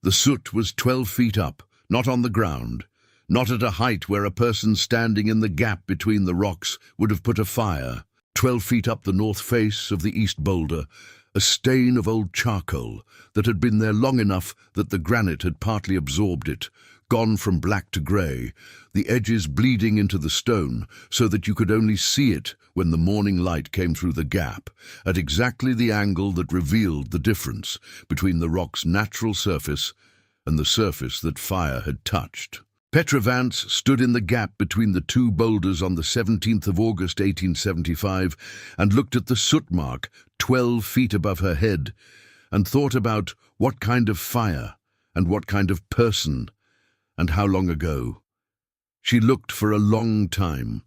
The soot was 12 feet up, not on the ground, not at a height where a person standing in the gap between the rocks would have put a fire. 12 feet up the north face of the east boulder, a stain of old charcoal that had been there long enough that the granite had partly absorbed it, gone from black to grey, the edges bleeding into the stone so that you could only see it when the morning light came through the gap, at exactly the angle that revealed the difference between the rock's natural surface and the surface that fire had touched. Petra Vance stood in the gap between the two boulders on the 17th of August 1875 and looked at the soot mark 12 feet above her head and thought about what kind of fire and what kind of person and how long ago. She looked for a long time.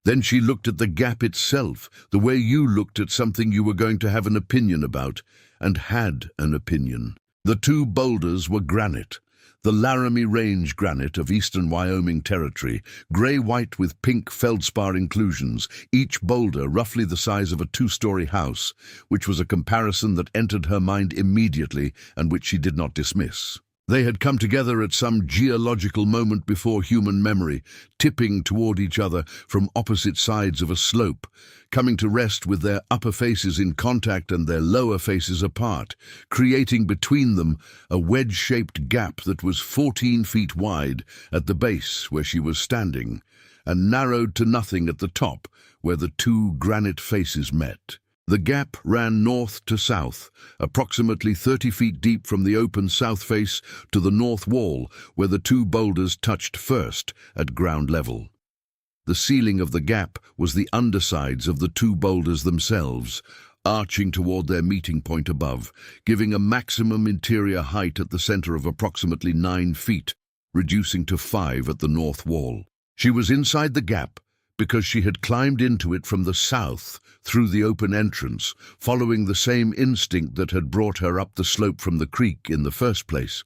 Then she looked at the gap itself, the way you looked at something you were going to have an opinion about, and had an opinion. The two boulders were granite. The Laramie Range granite of eastern Wyoming Territory, grey-white with pink feldspar inclusions, each boulder roughly the size of a two-story house, which was a comparison that entered her mind immediately and which she did not dismiss. They had come together at some geological moment before human memory, tipping toward each other from opposite sides of a slope, coming to rest with their upper faces in contact and their lower faces apart, creating between them a wedge-shaped gap that was 14 feet wide at the base where she was standing, and narrowed to nothing at the top where the two granite faces met. The gap ran north to south, approximately 30 feet deep from the open south face to the north wall where the two boulders touched first at ground level. The ceiling of the gap was the undersides of the two boulders themselves, arching toward their meeting point above, giving a maximum interior height at the center of approximately 9 feet, reducing to 5 at the north wall. She was inside the gap because she had climbed into it from the south through the open entrance, following the same instinct that had brought her up the slope from the creek in the first place.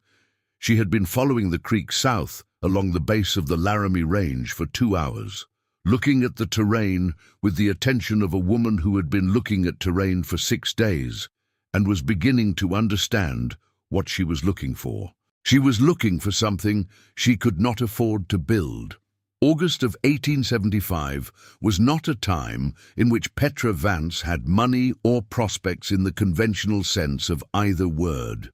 She had been following the creek south along the base of the Laramie Range for 2 hours, looking at the terrain with the attention of a woman who had been looking at terrain for 6 days and was beginning to understand what she was looking for. She was looking for something she could not afford to build. August of 1875 was not a time in which Petra Vance had money or prospects in the conventional sense of either word.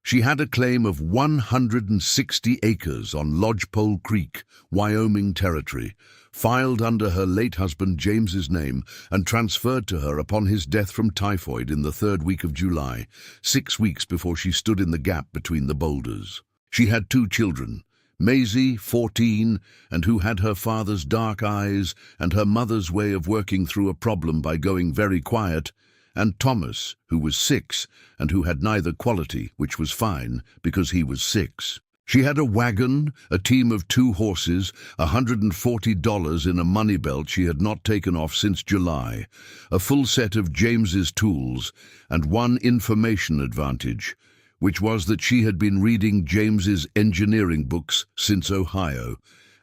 She had a claim of 160 acres on Lodgepole Creek, Wyoming Territory, filed under her late husband James's name and transferred to her upon his death from typhoid in the 3rd week of July, 6 weeks before she stood in the gap between the boulders. She had 2 children, Maisie, 14, and who had her father's dark eyes and her mother's way of working through a problem by going very quiet, and Thomas, who was 6, and who had neither quality, which was fine, because he was 6. She had a wagon, a team of 2 horses, $140 in a money belt she had not taken off since July, a full set of James's tools, and one information advantage, which was that she had been reading James's engineering books since Ohio,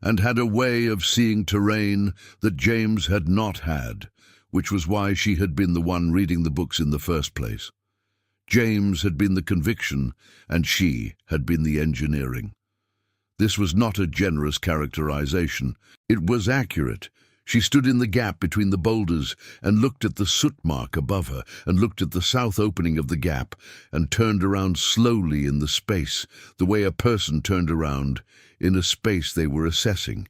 and had a way of seeing terrain that James had not had, which was why she had been the one reading the books in the first place. James had been the conviction, and she had been the engineering. This was not a generous characterization. It was accurate. She stood in the gap between the boulders and looked at the soot mark above her and looked at the south opening of the gap and turned around slowly in the space, the way a person turned around in a space they were assessing.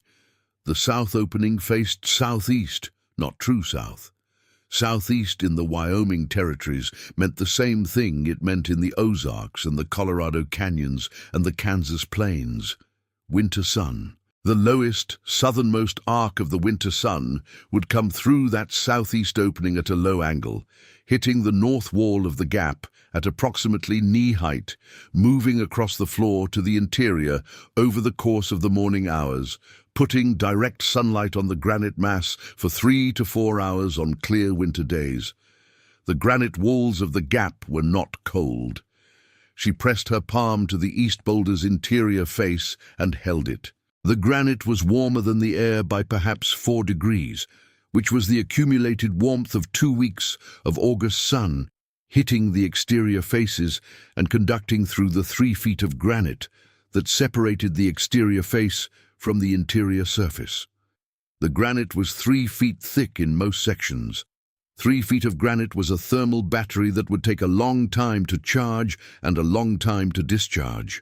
The south opening faced southeast, not true south. Southeast in the Wyoming territories meant the same thing it meant in the Ozarks and the Colorado canyons and the Kansas plains. Winter sun. The lowest, southernmost arc of the winter sun would come through that southeast opening at a low angle, hitting the north wall of the gap at approximately knee height, moving across the floor to the interior over the course of the morning hours, putting direct sunlight on the granite mass for 3 to 4 hours on clear winter days. The granite walls of the gap were not cold. She pressed her palm to the east boulder's interior face and held it. The granite was warmer than the air by perhaps 4 degrees, which was the accumulated warmth of 2 weeks of August sun, hitting the exterior faces and conducting through the 3 feet of granite that separated the exterior face from the interior surface. The granite was 3 feet thick in most sections. 3 feet of granite was a thermal battery that would take a long time to charge and a long time to discharge.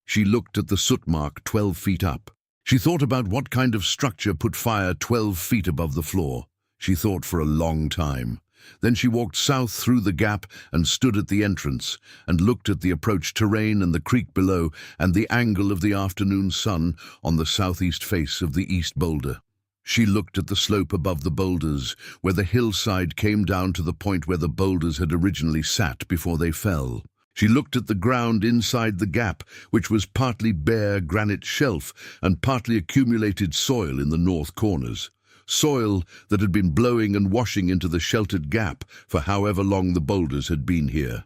She looked at the soot mark 12 feet up. She thought about what kind of structure put fire 12 feet above the floor. She thought for a long time. Then she walked south through the gap and stood at the entrance and looked at the approach terrain and the creek below and the angle of the afternoon sun on the southeast face of the east boulder. She looked at the slope above the boulders, where the hillside came down to the point where the boulders had originally sat before they fell. She looked at the ground inside the gap, which was partly bare granite shelf and partly accumulated soil in the north corners. Soil that had been blowing and washing into the sheltered gap for however long the boulders had been here.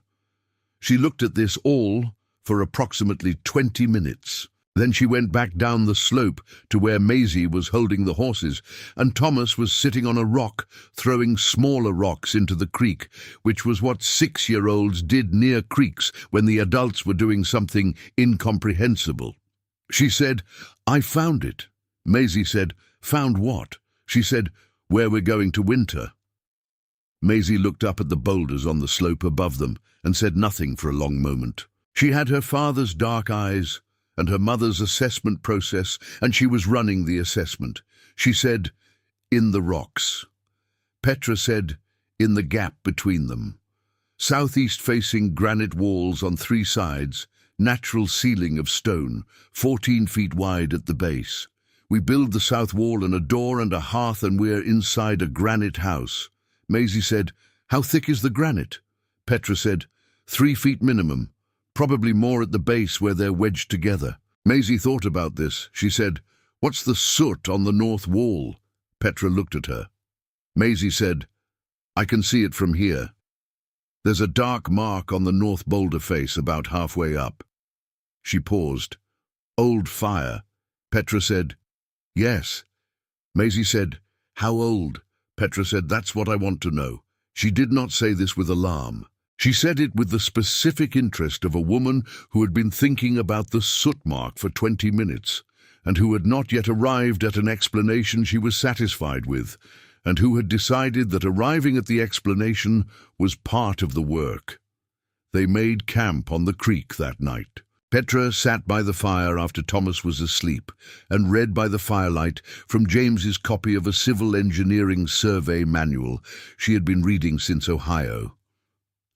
She looked at this all for approximately 20 minutes. Then she went back down the slope to where Maisie was holding the horses, and Thomas was sitting on a rock, throwing smaller rocks into the creek, which was what 6-year-olds did near creeks when the adults were doing something incomprehensible. She said, "I found it." Maisie said, "Found what?" She said, "Where we're going to winter." Maisie looked up at the boulders on the slope above them and said nothing for a long moment. She had her father's dark eyes and her mother's assessment process, and she was running the assessment. She said, "In the rocks." Petra said, "In the gap between them." Southeast-facing granite walls on 3 sides, natural ceiling of stone, 14 feet wide at the base. "We build the south wall and a door and a hearth, and we're inside a granite house." Maisie said, "How thick is the granite?" Petra said, 3 feet minimum, probably more at the base where they're wedged together. Maisie thought about this. She said, "What's the soot on the north wall?" Petra looked at her. Maisie said, "I can see it from here. There's a dark mark on the north boulder face about halfway up." She paused. "Old fire." Petra said, "Yes." Maisie said, "How old?" Petra said, "That's what I want to know." She did not say this with alarm. She said it with the specific interest of a woman who had been thinking about the soot mark for 20 minutes, and who had not yet arrived at an explanation she was satisfied with, and who had decided that arriving at the explanation was part of the work. They made camp on the creek that night. Petra sat by the fire after Thomas was asleep and read by the firelight from James's copy of a civil engineering survey manual she had been reading since Ohio.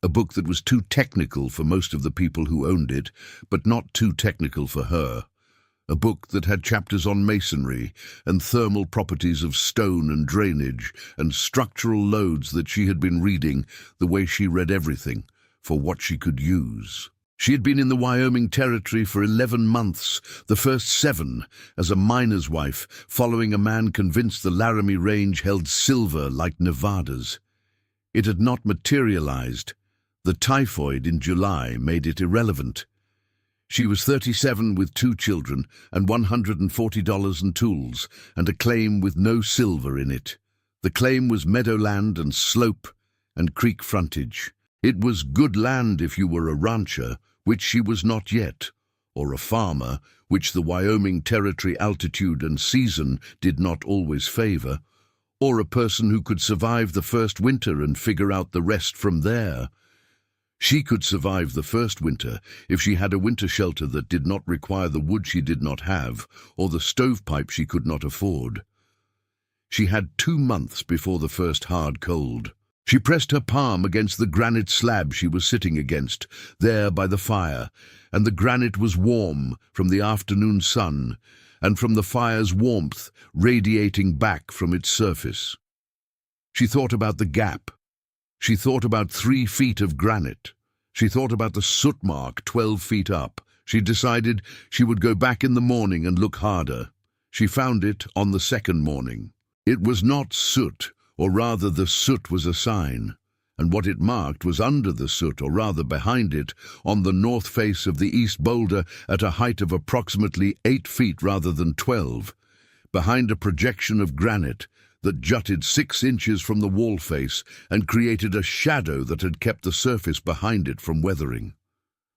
A book that was too technical for most of the people who owned it, but not too technical for her. A book that had chapters on masonry and thermal properties of stone and drainage and structural loads that she had been reading the way she read everything, for what she could use. She had been in the Wyoming Territory for 11 months, the first 7 as a miner's wife, following a man convinced the Laramie Range held silver like Nevada's. It had not materialized. The typhoid in July made it irrelevant. She was 37 with 2 children and $140 in tools, and a claim with no silver in it. The claim was meadowland and slope and creek frontage. It was good land if you were a rancher, which she was not yet, or a farmer, which the Wyoming Territory altitude and season did not always favor, or a person who could survive the first winter and figure out the rest from there. She could survive the first winter if she had a winter shelter that did not require the wood she did not have, or the stovepipe she could not afford. She had 2 months before the first hard cold. She pressed her palm against the granite slab she was sitting against, there by the fire, and the granite was warm from the afternoon sun, and from the fire's warmth radiating back from its surface. She thought about the gap. She thought about 3 feet of granite. She thought about the soot mark 12 feet up. She decided she would go back in the morning and look harder. She found it on the second morning. It was not soot, or rather the soot was a sign, and what it marked was under the soot, or rather behind it, on the north face of the east boulder at a height of approximately 8 feet rather than 12. Behind a projection of granite, that jutted 6 inches from the wall face and created a shadow that had kept the surface behind it from weathering.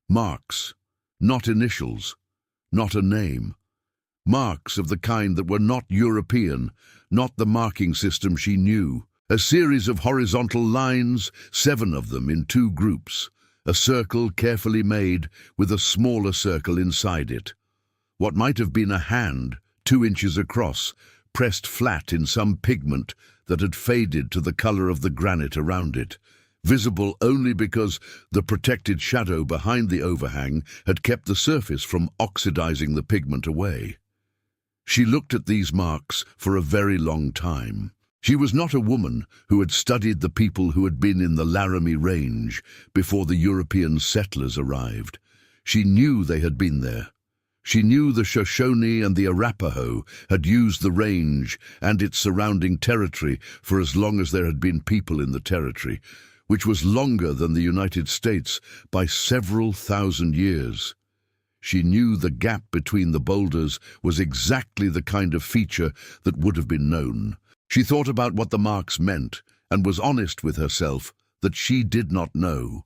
Marks, not initials, not a name. Marks of the kind that were not European, not the marking system she knew. A series of horizontal lines, 7 of them in 2 groups. A circle carefully made with a smaller circle inside it. What might have been a hand, 2 inches across, pressed flat in some pigment that had faded to the color of the granite around it, visible only because the protected shadow behind the overhang had kept the surface from oxidizing the pigment away. She looked at these marks for a very long time. She was not a woman who had studied the people who had been in the Laramie Range before the European settlers arrived. She knew they had been there. She knew the Shoshone and the Arapaho had used the range and its surrounding territory for as long as there had been people in the territory, which was longer than the United States by several thousand years. She knew the gap between the boulders was exactly the kind of feature that would have been known. She thought about what the marks meant and was honest with herself that she did not know.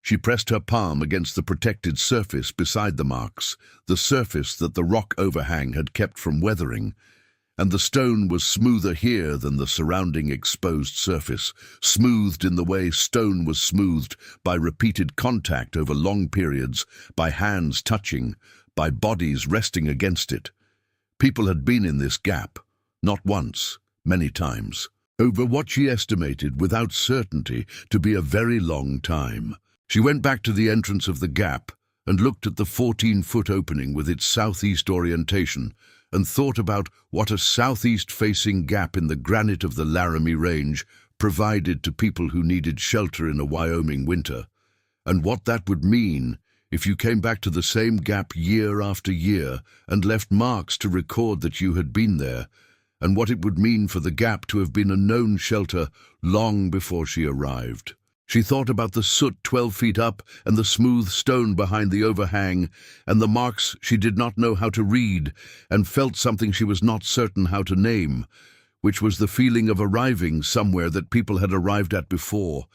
She pressed her palm against the protected surface beside the marks, the surface that the rock overhang had kept from weathering, and the stone was smoother here than the surrounding exposed surface, smoothed in the way stone was smoothed by repeated contact over long periods, by hands touching, by bodies resting against it. People had been in this gap, not once, many times, over what she estimated without certainty to be a very long time. She went back to the entrance of the gap and looked at the 14-foot opening with its southeast orientation and thought about what a southeast-facing gap in the granite of the Laramie Range provided to people who needed shelter in a Wyoming winter, and what that would mean if you came back to the same gap year after year and left marks to record that you had been there, and what it would mean for the gap to have been a known shelter long before she arrived. She thought about the soot 12 feet up and the smooth stone behind the overhang and the marks she did not know how to read, and felt something she was not certain how to name, which was the feeling of arriving somewhere that people had arrived at before,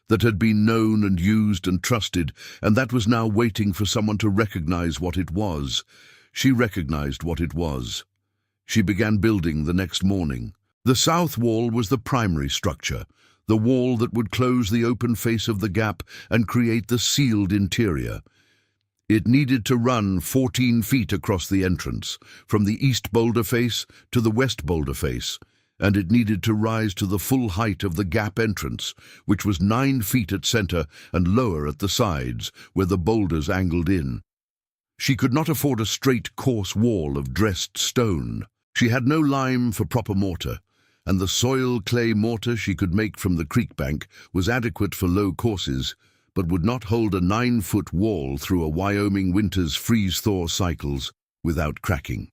that had been known and used and trusted, and that was now waiting for someone to recognize what it was. She recognized what it was. She began building the next morning. The south wall was the primary structure, the wall that would close the open face of the gap and create the sealed interior. It needed to run 14 feet across the entrance, from the east boulder face to the west boulder face, and it needed to rise to the full height of the gap entrance, which was 9 feet at center and lower at the sides, where the boulders angled in. She could not afford a straight, coarse wall of dressed stone. She had no lime for proper mortar, and the soil-clay mortar she could make from the creek bank was adequate for low courses, but would not hold a 9-foot wall through a Wyoming winter's freeze-thaw cycles without cracking.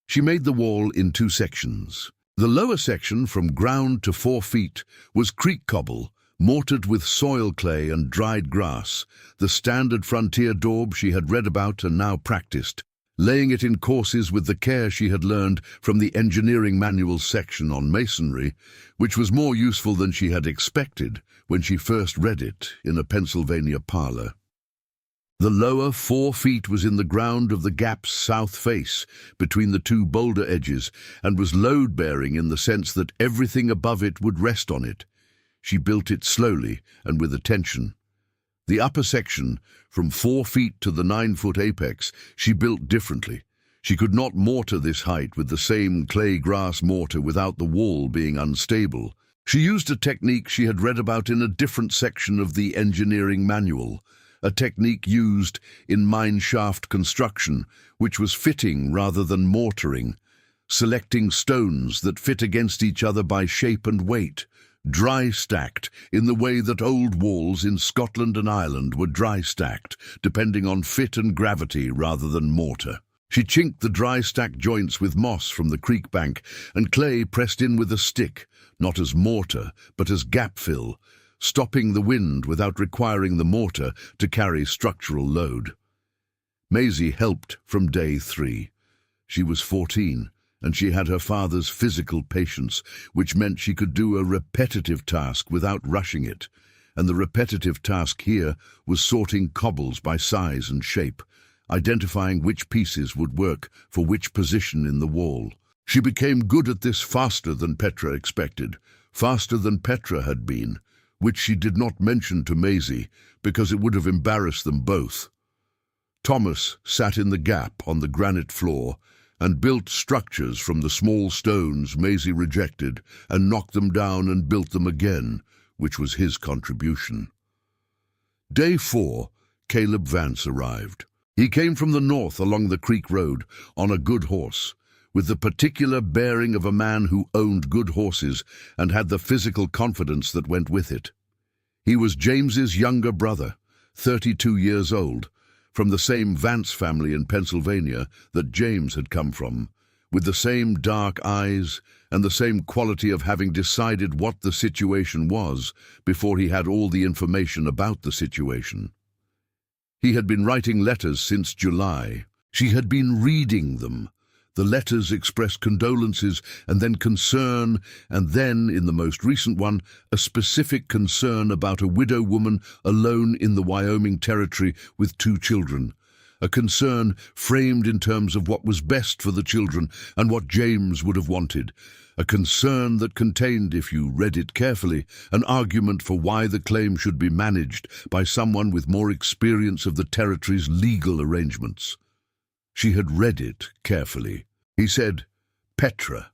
She made the wall in 2 sections. The lower section, from ground to 4 feet, was creek cobble, mortared with soil clay and dried grass, the standard frontier daub she had read about and now practiced, laying it in courses with the care she had learned from the engineering manual section on masonry, which was more useful than she had expected when she first read it in a Pennsylvania parlor. The lower 4 feet was in the ground of the gap's south face, between the 2 boulder edges, and was load-bearing in the sense that everything above it would rest on it. She built it slowly and with attention. The upper section, from 4 feet to the 9-foot apex, she built differently. She could not mortar this height with the same clay-grass mortar without the wall being unstable. She used a technique she had read about in a different section of the engineering manual, a technique used in mine shaft construction, which was fitting rather than mortaring, selecting stones that fit against each other by shape and weight, dry-stacked in the way that old walls in Scotland and Ireland were dry-stacked, depending on fit and gravity rather than mortar. She chinked the dry-stacked joints with moss from the creek bank and clay pressed in with a stick, not as mortar, but as gap-fill, stopping the wind without requiring the mortar to carry structural load. Maisie helped from day 3. She was 14, and she had her father's physical patience, which meant she could do a repetitive task without rushing it. And the repetitive task here was sorting cobbles by size and shape, identifying which pieces would work for which position in the wall. She became good at this faster than Petra expected, faster than Petra had been, which she did not mention to Maisie because it would have embarrassed them both. Thomas sat in the gap on the granite floor and built structures from the small stones Maisie rejected and knocked them down and built them again, which was his contribution. Day 4, Caleb Vance arrived. He came from the north along the creek road on a good horse, with the particular bearing of a man who owned good horses and had the physical confidence that went with it. He was James's younger brother, 32 years old, from the same Vance family in Pennsylvania that James had come from, with the same dark eyes and the same quality of having decided what the situation was before he had all the information about the situation. He had been writing letters since July. She had been reading them. The letters expressed condolences and then concern, and then, in the most recent one, a specific concern about a widow woman alone in the Wyoming Territory with 2 children. A concern framed in terms of what was best for the children and what James would have wanted. A concern that contained, if you read it carefully, an argument for why the claim should be managed by someone with more experience of the territory's legal arrangements. She had read it carefully. He said, "Petra."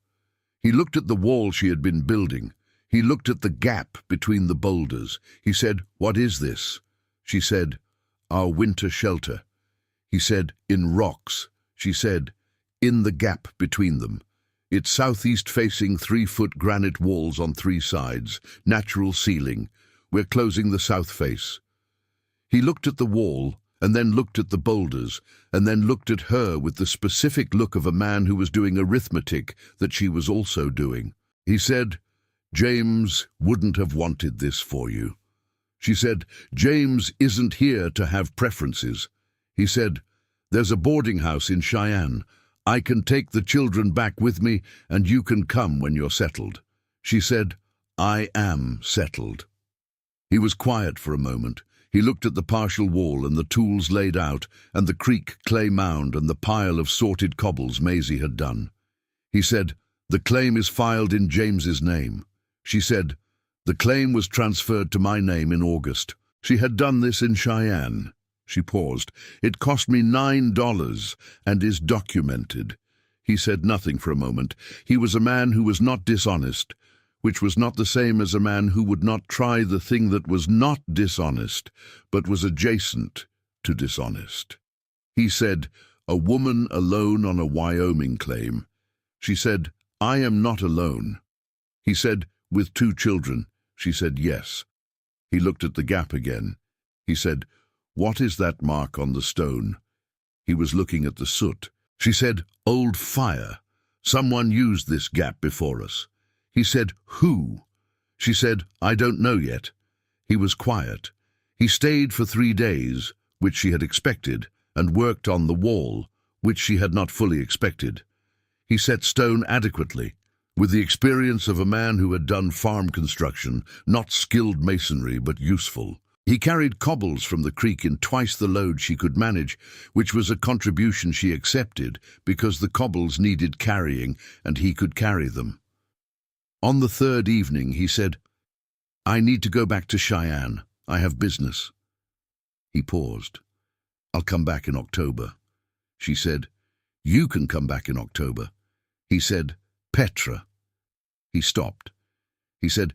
He looked at the wall she had been building. He looked at the gap between the boulders. He said, "What is this?" She said, "Our winter shelter." He said, "In rocks." She said, "In the gap between them. It's southeast-facing 3-foot granite walls on 3 sides, natural ceiling. We're closing the south face." He looked at the wall, and then looked at the boulders, and then looked at her with the specific look of a man who was doing arithmetic that she was also doing. He said, "James wouldn't have wanted this for you." She said, "James isn't here to have preferences." He said, "There's a boarding house in Cheyenne. I can take the children back with me, and you can come when you're settled." She said, "I am settled." He was quiet for a moment. He looked at the partial wall and the tools laid out, and the creek clay mound and the pile of sorted cobbles Maisie had done. He said, "The claim is filed in James's name." She said, "The claim was transferred to my name in August." She had done this in Cheyenne. She paused. "It cost me $9 and is documented." He said nothing for a moment. He was a man who was not dishonest, which was not the same as a man who would not try the thing that was not dishonest, but was adjacent to dishonest. He said, "A woman alone on a Wyoming claim." She said, "I am not alone." He said, "With 2 children." She said, "Yes." He looked at the gap again. He said, "What is that mark on the stone?" He was looking at the soot. She said, "Old fire. Someone used this gap before us." He said, "Who?" She said, "I don't know yet." He was quiet. He stayed for 3 days, which she had expected, and worked on the wall, which she had not fully expected. He set stone adequately, with the experience of a man who had done farm construction, not skilled masonry, but useful. He carried cobbles from the creek in twice the load she could manage, which was a contribution she accepted because the cobbles needed carrying and he could carry them. On the 3rd evening, he said, "I need to go back to Cheyenne. I have business." He paused. "I'll come back in October." She said, "You can come back in October." He said, "Petra." He stopped. He said,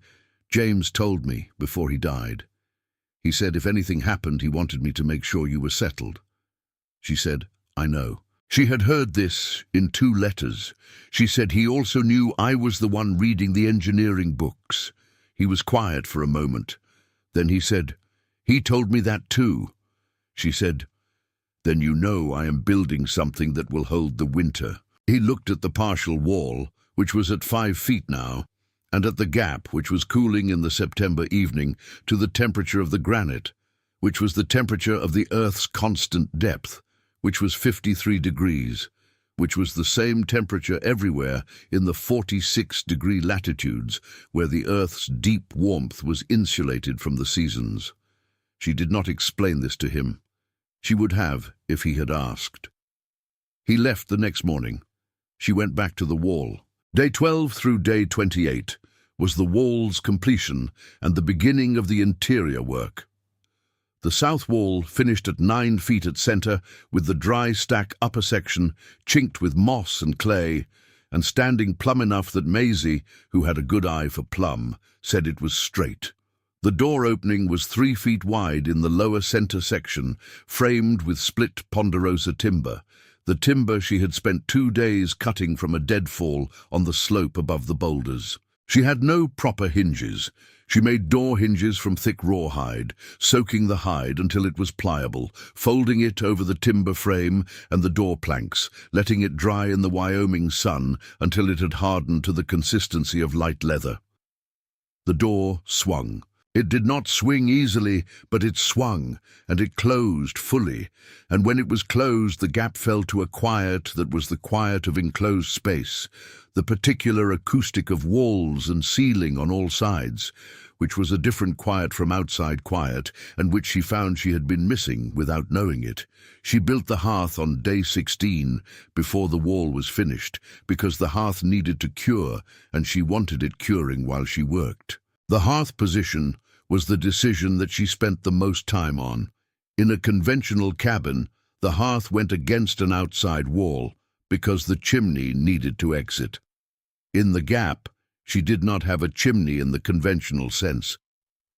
"James told me before he died. He said if anything happened, he wanted me to make sure you were settled." She said, "I know." She had heard this in 2 letters. She said he also knew I was the one reading the engineering books. He was quiet for a moment. Then he said, "He told me that too." She said, "Then you know I am building something that will hold the winter." He looked at the partial wall, which was at 5 feet now, and at the gap, which was cooling in the September evening to the temperature of the granite, which was the temperature of the Earth's constant depth, which was 53 degrees, which was the same temperature everywhere in the 46-degree latitudes where the Earth's deep warmth was insulated from the seasons. She did not explain this to him. She would have if he had asked. He left the next morning. She went back to the wall. Day 12 through day 28 was the wall's completion and the beginning of the interior work. The south wall finished at 9 feet at center, with the dry stack upper section chinked with moss and clay, and standing plumb enough that Maisie, who had a good eye for plumb, said it was straight. The door opening was 3 feet wide in the lower center section, framed with split ponderosa timber, the timber she had spent 2 days cutting from a deadfall on the slope above the boulders. She had no proper hinges. She made door hinges from thick rawhide, soaking the hide until it was pliable, folding it over the timber frame and the door planks, letting it dry in the Wyoming sun until it had hardened to the consistency of light leather. The door swung. It did not swing easily, but it swung, and it closed fully, and when it was closed the gap fell to a quiet that was the quiet of enclosed space, the particular acoustic of walls and ceiling on all sides, which was a different quiet from outside quiet, and which she found she had been missing without knowing it. She built the hearth on day 16, before the wall was finished, because the hearth needed to cure, and she wanted it curing while she worked. The hearth position was the decision that she spent the most time on. In a conventional cabin, the hearth went against an outside wall, because the chimney needed to exit. In the gap, she did not have a chimney in the conventional sense.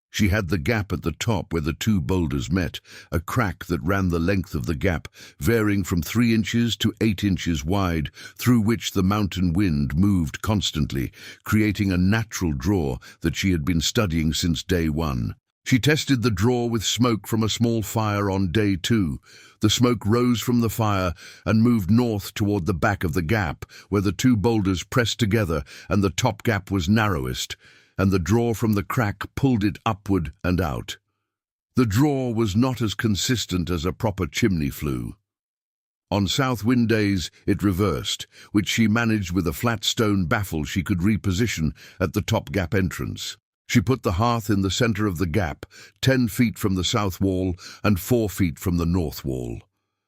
She had the gap at the top where the 2 boulders met, a crack that ran the length of the gap, varying from 3 inches to 8 inches wide, through which the mountain wind moved constantly, creating a natural draw that she had been studying since day 1. She tested the draw with smoke from a small fire on day 2. The smoke rose from the fire and moved north toward the back of the gap, where the 2 boulders pressed together and the top gap was narrowest, and the draw from the crack pulled it upward and out. The draw was not as consistent as a proper chimney flue. On south wind days it reversed, which she managed with a flat stone baffle she could reposition at the top gap entrance. She put the hearth in the center of the gap, 10 feet from the south wall and 4 feet from the north wall,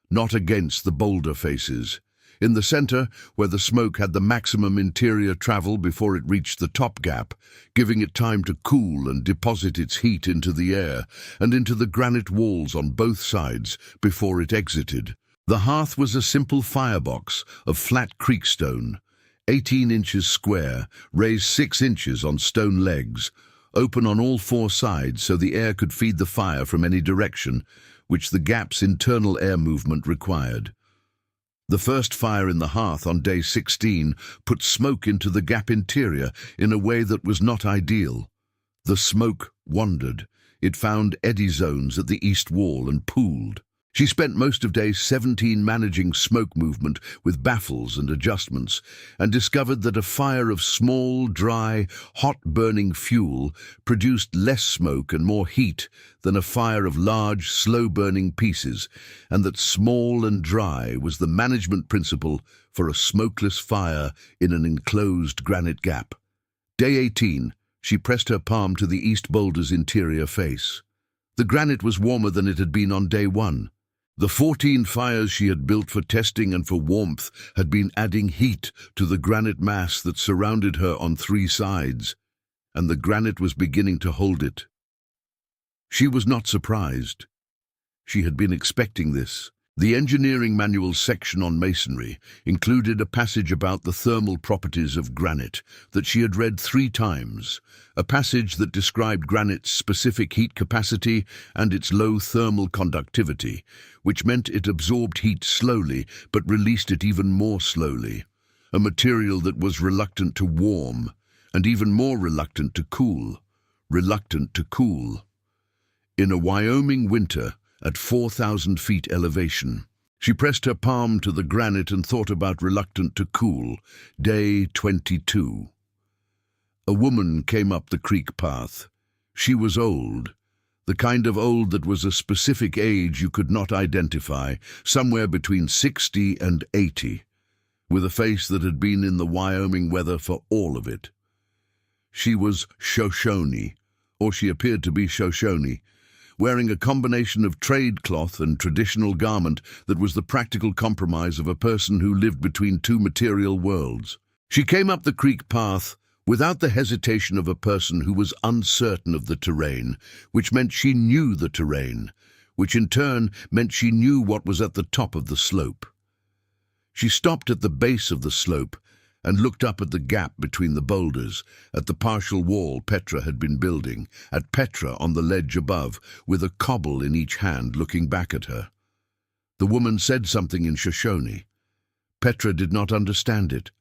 not against the boulder faces. In the center, where the smoke had the maximum interior travel before it reached the top gap, giving it time to cool and deposit its heat into the air and into the granite walls on both sides before it exited. The hearth was a simple firebox of flat creekstone, 18 inches square, raised 6 inches on stone legs, open on all 4 sides so the air could feed the fire from any direction, which the gap's internal air movement required. The first fire in the hearth on day 16 put smoke into the gap interior in a way that was not ideal. The smoke wandered. It found eddy zones at the east wall and pooled. She spent most of day 17 managing smoke movement with baffles and adjustments, and discovered that a fire of small, dry, hot-burning fuel produced less smoke and more heat than a fire of large, slow-burning pieces, and that small and dry was the management principle for a smokeless fire in an enclosed granite gap. Day 18, she pressed her palm to the east boulder's interior face. The granite was warmer than it had been on day 1. The 14 fires she had built for testing and for warmth had been adding heat to the granite mass that surrounded her on 3 sides, and the granite was beginning to hold it. She was not surprised. She had been expecting this. The engineering manual section on masonry included a passage about the thermal properties of granite that she had read 3 times, a passage that described granite's specific heat capacity and its low thermal conductivity, which meant it absorbed heat slowly but released it even more slowly, a material that was reluctant to warm and even more reluctant to cool. In a Wyoming winter, at 4,000 feet elevation, she pressed her palm to the granite and thought about reluctant to cool. Day 22. A woman came up the creek path. She was old, the kind of old that was a specific age you could not identify, somewhere between 60 and 80. with a face that had been in the Wyoming weather for all of it. She was Shoshone, or she appeared to be Shoshone, wearing a combination of trade cloth and traditional garment that was the practical compromise of a person who lived between two material worlds. She came up the creek path without the hesitation of a person who was uncertain of the terrain, which meant she knew the terrain, which in turn meant she knew what was at the top of the slope. She stopped at the base of the slope and looked up at the gap between the boulders, at the partial wall Petra had been building, at Petra on the ledge above, with a cobble in each hand looking back at her. The woman said something in Shoshone. Petra did not understand it.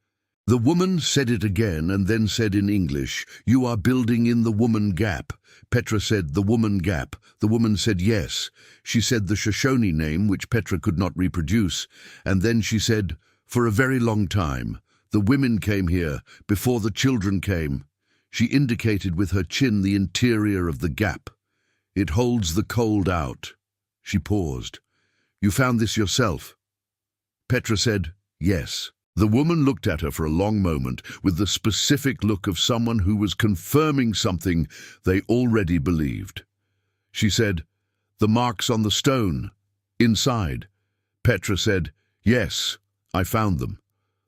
The woman said it again and then said in English, "You are building in the woman gap." Petra said, "The woman gap." The woman said, "Yes." She said the Shoshone name, which Petra could not reproduce, and then she said, "For a very long time. The women came here, before the children came." She indicated with her chin the interior of the gap. "It holds the cold out." She paused. "You found this yourself?" Petra said, "Yes." The woman looked at her for a long moment with the specific look of someone who was confirming something they already believed. She said, "The marks on the stone, inside." Petra said, "Yes, I found them."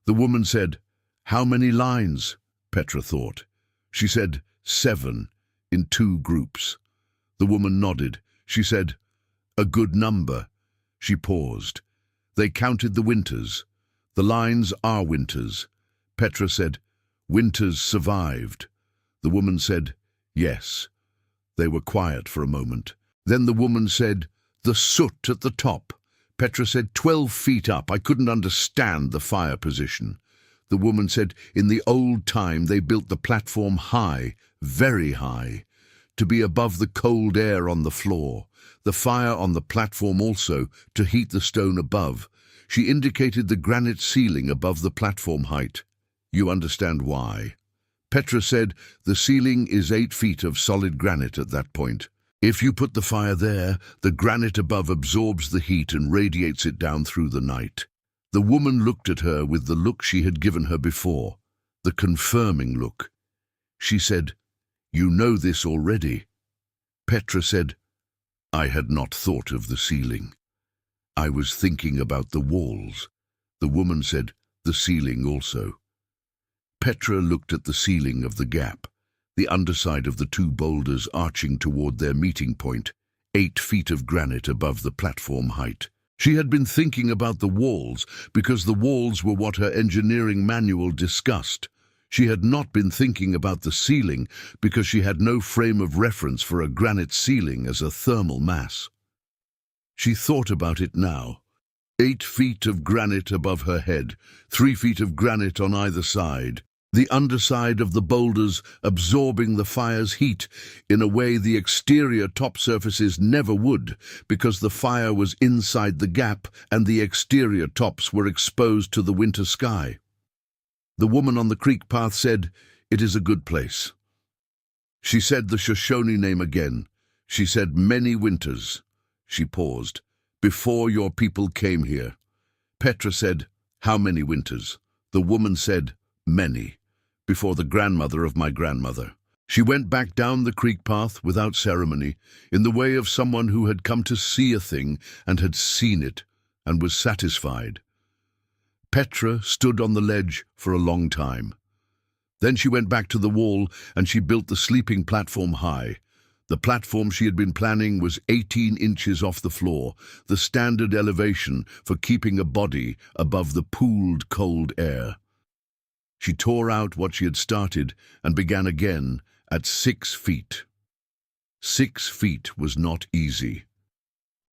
The woman said, "How many lines?" Petra thought. She said, 7, in 2 groups. The woman nodded. She said, "A good number." She paused. They counted the winters. "The lines are winters." Petra said, "Winters survived." The woman said, "Yes." They were quiet for a moment. Then the woman said, "The soot at the top." Petra said, 12 feet up. I couldn't understand the fire position. The woman said, "In the old time they built the platform high, very high, to be above the cold air on the floor. The fire on the platform also, to heat the stone above." She indicated the granite ceiling above the platform height. "You understand why?" Petra said, "The ceiling is 8 feet of solid granite at that point. If you put the fire there, the granite above absorbs the heat and radiates it down through the night." The woman looked at her with the look she had given her before, the confirming look. She said, "You know this already." Petra said, "I had not thought of the ceiling. I was thinking about the walls." The woman said, "The ceiling also." Petra looked at the ceiling of the gap, the underside of the 2 boulders arching toward their meeting point, 8 feet of granite above the platform height. She had been thinking about the walls because the walls were what her engineering manual discussed. She had not been thinking about the ceiling because she had no frame of reference for a granite ceiling as a thermal mass. She thought about it now. 8 feet of granite above her head, 3 feet of granite on either side, the underside of the boulders absorbing the fire's heat in a way the exterior top surfaces never would, because the fire was inside the gap and the exterior tops were exposed to the winter sky. The woman on the creek path said, "It is a good place." She said the Shoshone name again. She said, "Many winters." She paused. "Before your people came here." Petra said, "How many winters?" The woman said, "Many. Before the grandmother of my grandmother." She went back down the creek path without ceremony, in the way of someone who had come to see a thing and had seen it and was satisfied. Petra stood on the ledge for a long time. Then she went back to the wall and she built the sleeping platform high. The platform she had been planning was 18 inches off the floor, the standard elevation for keeping a body above the pooled cold air. She tore out what she had started and began again at 6 feet. 6 feet was not easy.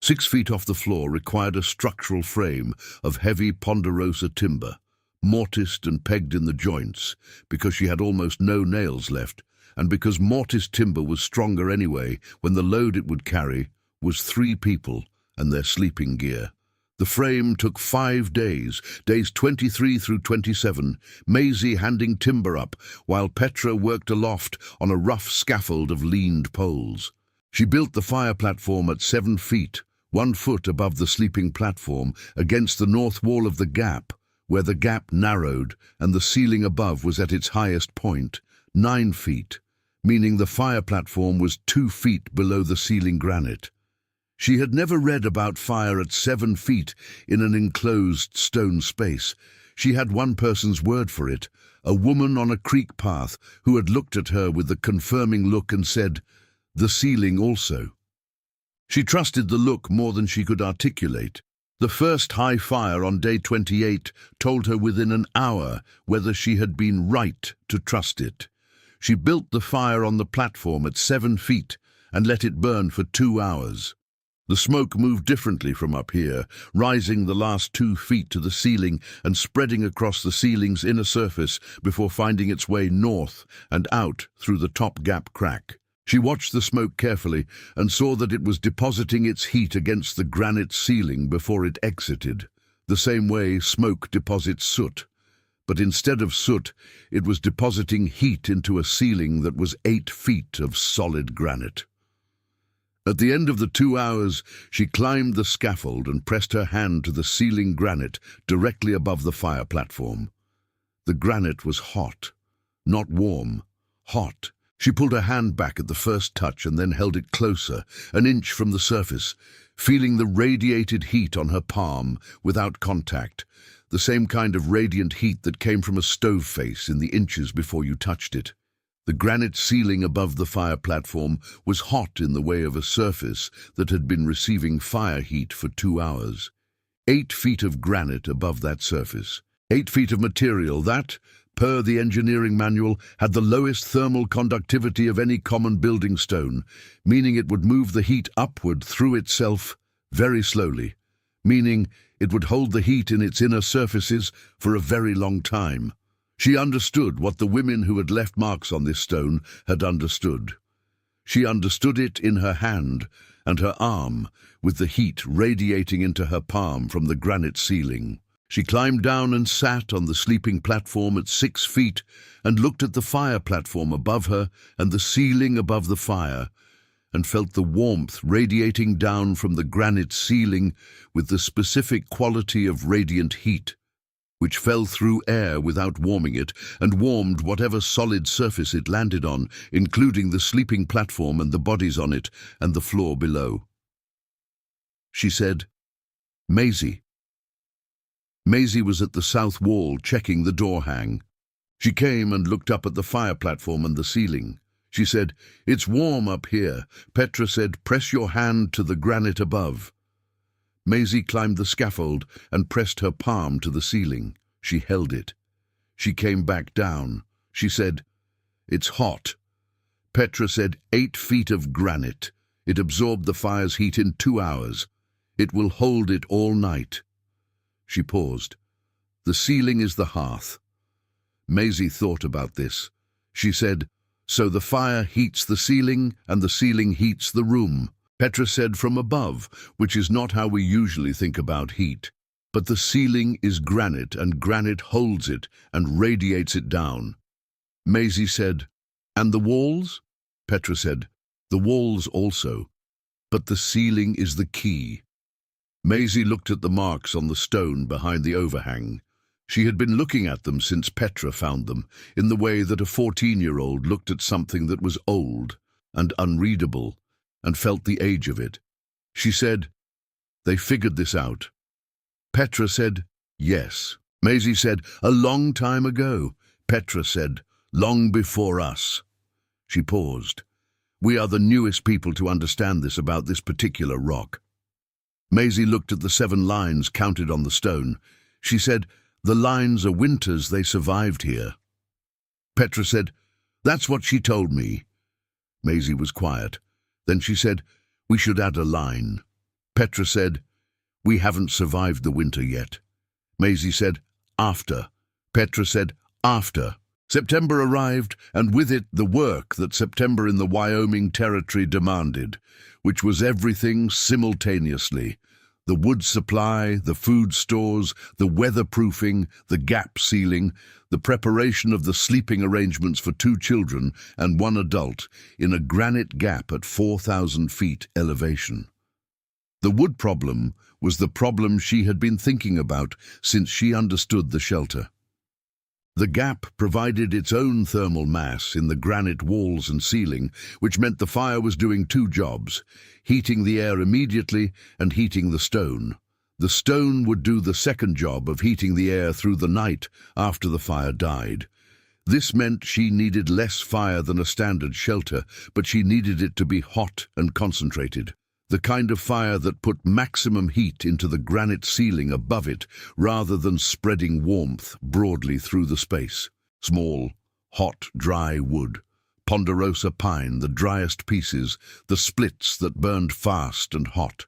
6 feet off the floor required a structural frame of heavy ponderosa timber, mortised and pegged in the joints, because she had almost no nails left, and because mortised timber was stronger anyway when the load it would carry was 3 people and their sleeping gear. The frame took 5 days, days 23 through 27, Maisie handing timber up, while Petra worked aloft on a rough scaffold of leaned poles. She built the fire platform at 7 feet, 1 foot above the sleeping platform, against the north wall of the gap, where the gap narrowed and the ceiling above was at its highest point, 9 feet, meaning the fire platform was 2 feet below the ceiling granite. She had never read about fire at 7 feet in an enclosed stone space. She had one person's word for it, a woman on a creek path who had looked at her with a confirming look and said, "The ceiling also." She trusted the look more than she could articulate. The first high fire on day 28 told her within an hour whether she had been right to trust it. She built the fire on the platform at 7 feet and let it burn for 2 hours. The smoke moved differently from up here, rising the last 2 feet to the ceiling and spreading across the ceiling's inner surface before finding its way north and out through the top gap crack. She watched the smoke carefully and saw that it was depositing its heat against the granite ceiling before it exited, the same way smoke deposits soot. But instead of soot, it was depositing heat into a ceiling that was 8 feet of solid granite. At the end of the 2 hours, she climbed the scaffold and pressed her hand to the ceiling granite directly above the fire platform. The granite was hot, not warm, hot. She pulled her hand back at the first touch and then held it closer, an inch from the surface, feeling the radiated heat on her palm without contact, the same kind of radiant heat that came from a stove face in the inches before you touched it. The granite ceiling above the fire platform was hot in the way of a surface that had been receiving fire heat for 2 hours. 8 feet of granite above that surface. 8 feet of material that, per the engineering manual, had the lowest thermal conductivity of any common building stone, meaning it would move the heat upward through itself very slowly, meaning it would hold the heat in its inner surfaces for a very long time. She understood what the women who had left marks on this stone had understood. She understood it in her hand and her arm, with the heat radiating into her palm from the granite ceiling. She climbed down and sat on the sleeping platform at 6 feet and looked at the fire platform above her and the ceiling above the fire, and felt the warmth radiating down from the granite ceiling with the specific quality of radiant heat, which fell through air without warming it and warmed whatever solid surface it landed on, including the sleeping platform and the bodies on it and the floor below. She said, "Maisie." Maisie was at the south wall checking the door hang. She came and looked up at the fire platform and the ceiling. She said, "It's warm up here." Petra said, "Press your hand to the granite above." Maisie climbed the scaffold and pressed her palm to the ceiling. She held it. She came back down. She said, "It's hot." Petra said, 8 feet of granite. It absorbed the fire's heat in 2 hours. It will hold it all night. She paused. "The ceiling is the hearth." Maisie thought about this. She said, "So the fire heats the ceiling and the ceiling heats the room." Petra said, "From above, which is not how we usually think about heat. But the ceiling is granite and granite holds it and radiates it down." Maisie said, "And the walls?" Petra said, "The walls also. But the ceiling is the key." Maisie looked at the marks on the stone behind the overhang. She had been looking at them since Petra found them, in the way that a 14-year-old looked at something that was old and unreadable and felt the age of it. She said, "They figured this out." Petra said, "Yes." Maisie said, "A long time ago." Petra said, "Long before us." She paused. "We are the newest people to understand this about this particular rock." Maisie looked at the 7 lines counted on the stone. She said, "The lines are winters they survived here." Petra said, "That's what she told me." Maisie was quiet. Then she said, "We should add a line." Petra said, "We haven't survived the winter yet." Maisie said, "After." Petra said, "After." September arrived, and with it the work that September in the Wyoming Territory demanded, which was everything simultaneously: the wood supply, the food stores, the weatherproofing, the gap sealing, the preparation of the sleeping arrangements for 2 children and 1 adult in a granite gap at 4,000 feet elevation. The wood problem was the problem she had been thinking about since she understood the shelter. The gap provided its own thermal mass in the granite walls and ceiling, which meant the fire was doing two jobs, heating the air immediately and heating the stone. The stone would do the second job of heating the air through the night after the fire died. This meant she needed less fire than a standard shelter, but she needed it to be hot and concentrated. The kind of fire that put maximum heat into the granite ceiling above it rather than spreading warmth broadly through the space. Small, hot, dry wood, ponderosa pine, the driest pieces, the splits that burned fast and hot.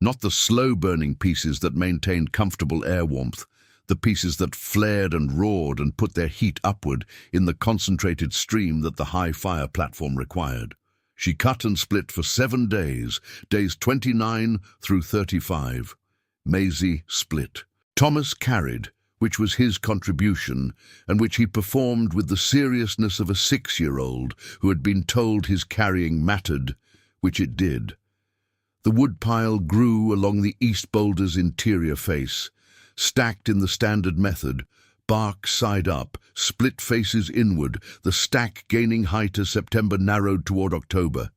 Not the slow-burning pieces that maintained comfortable air warmth, the pieces that flared and roared and put their heat upward in the concentrated stream that the high fire platform required. She cut and split for 7 days, days 29 through 35. Maisie split. Thomas carried, which was his contribution, and which he performed with the seriousness of a 6-year-old who had been told his carrying mattered, which it did. The woodpile grew along the East Boulder's interior face, stacked in the standard method, bark side up, split faces inward, the stack gaining height as September narrowed toward October.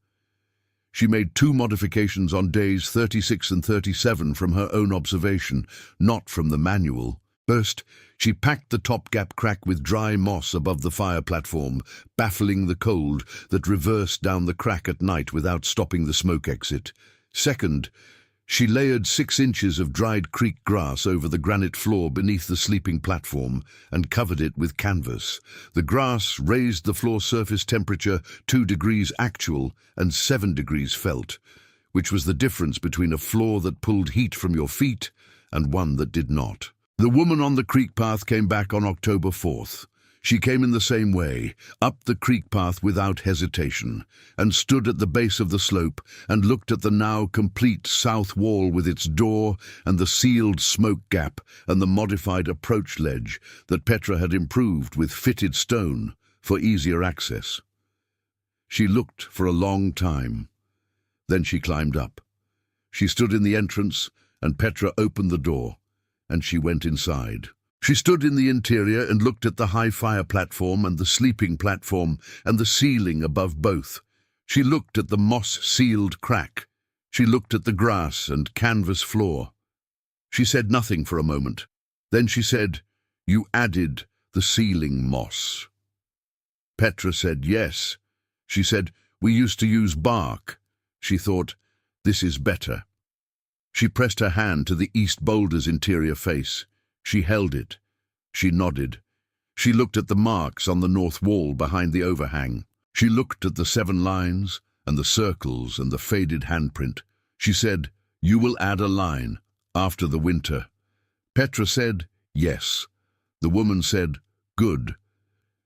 She made 2 modifications on days 36 and 37 from her own observation, not from the manual. First, she packed the top gap crack with dry moss above the fire platform, baffling the cold that reversed down the crack at night without stopping the smoke exit. Second, she layered 6 inches of dried creek grass over the granite floor beneath the sleeping platform and covered it with canvas. The grass raised the floor surface temperature 2 degrees actual and 7 degrees felt, which was the difference between a floor that pulled heat from your feet and one that did not. The woman on the creek path came back on October 4th. She came in the same way, up the creek path without hesitation, and stood at the base of the slope and looked at the now complete south wall with its door and the sealed smoke gap and the modified approach ledge that Petra had improved with fitted stone for easier access. She looked for a long time. Then she climbed up. She stood in the entrance, and Petra opened the door, and she went inside. She stood in the interior and looked at the high fire platform and the sleeping platform and the ceiling above both. She looked at the moss-sealed crack. She looked at the grass and canvas floor. She said nothing for a moment. Then she said, "You added the ceiling moss." Petra said yes. She said, "We used to use bark." She thought, "This is better." She pressed her hand to the East Boulder's interior face. She held it. She nodded. She looked at the marks on the north wall behind the overhang. She looked at the 7 lines and the circles and the faded handprint. She said, "You will add a line after the winter." Petra said, "Yes." The woman said, "Good."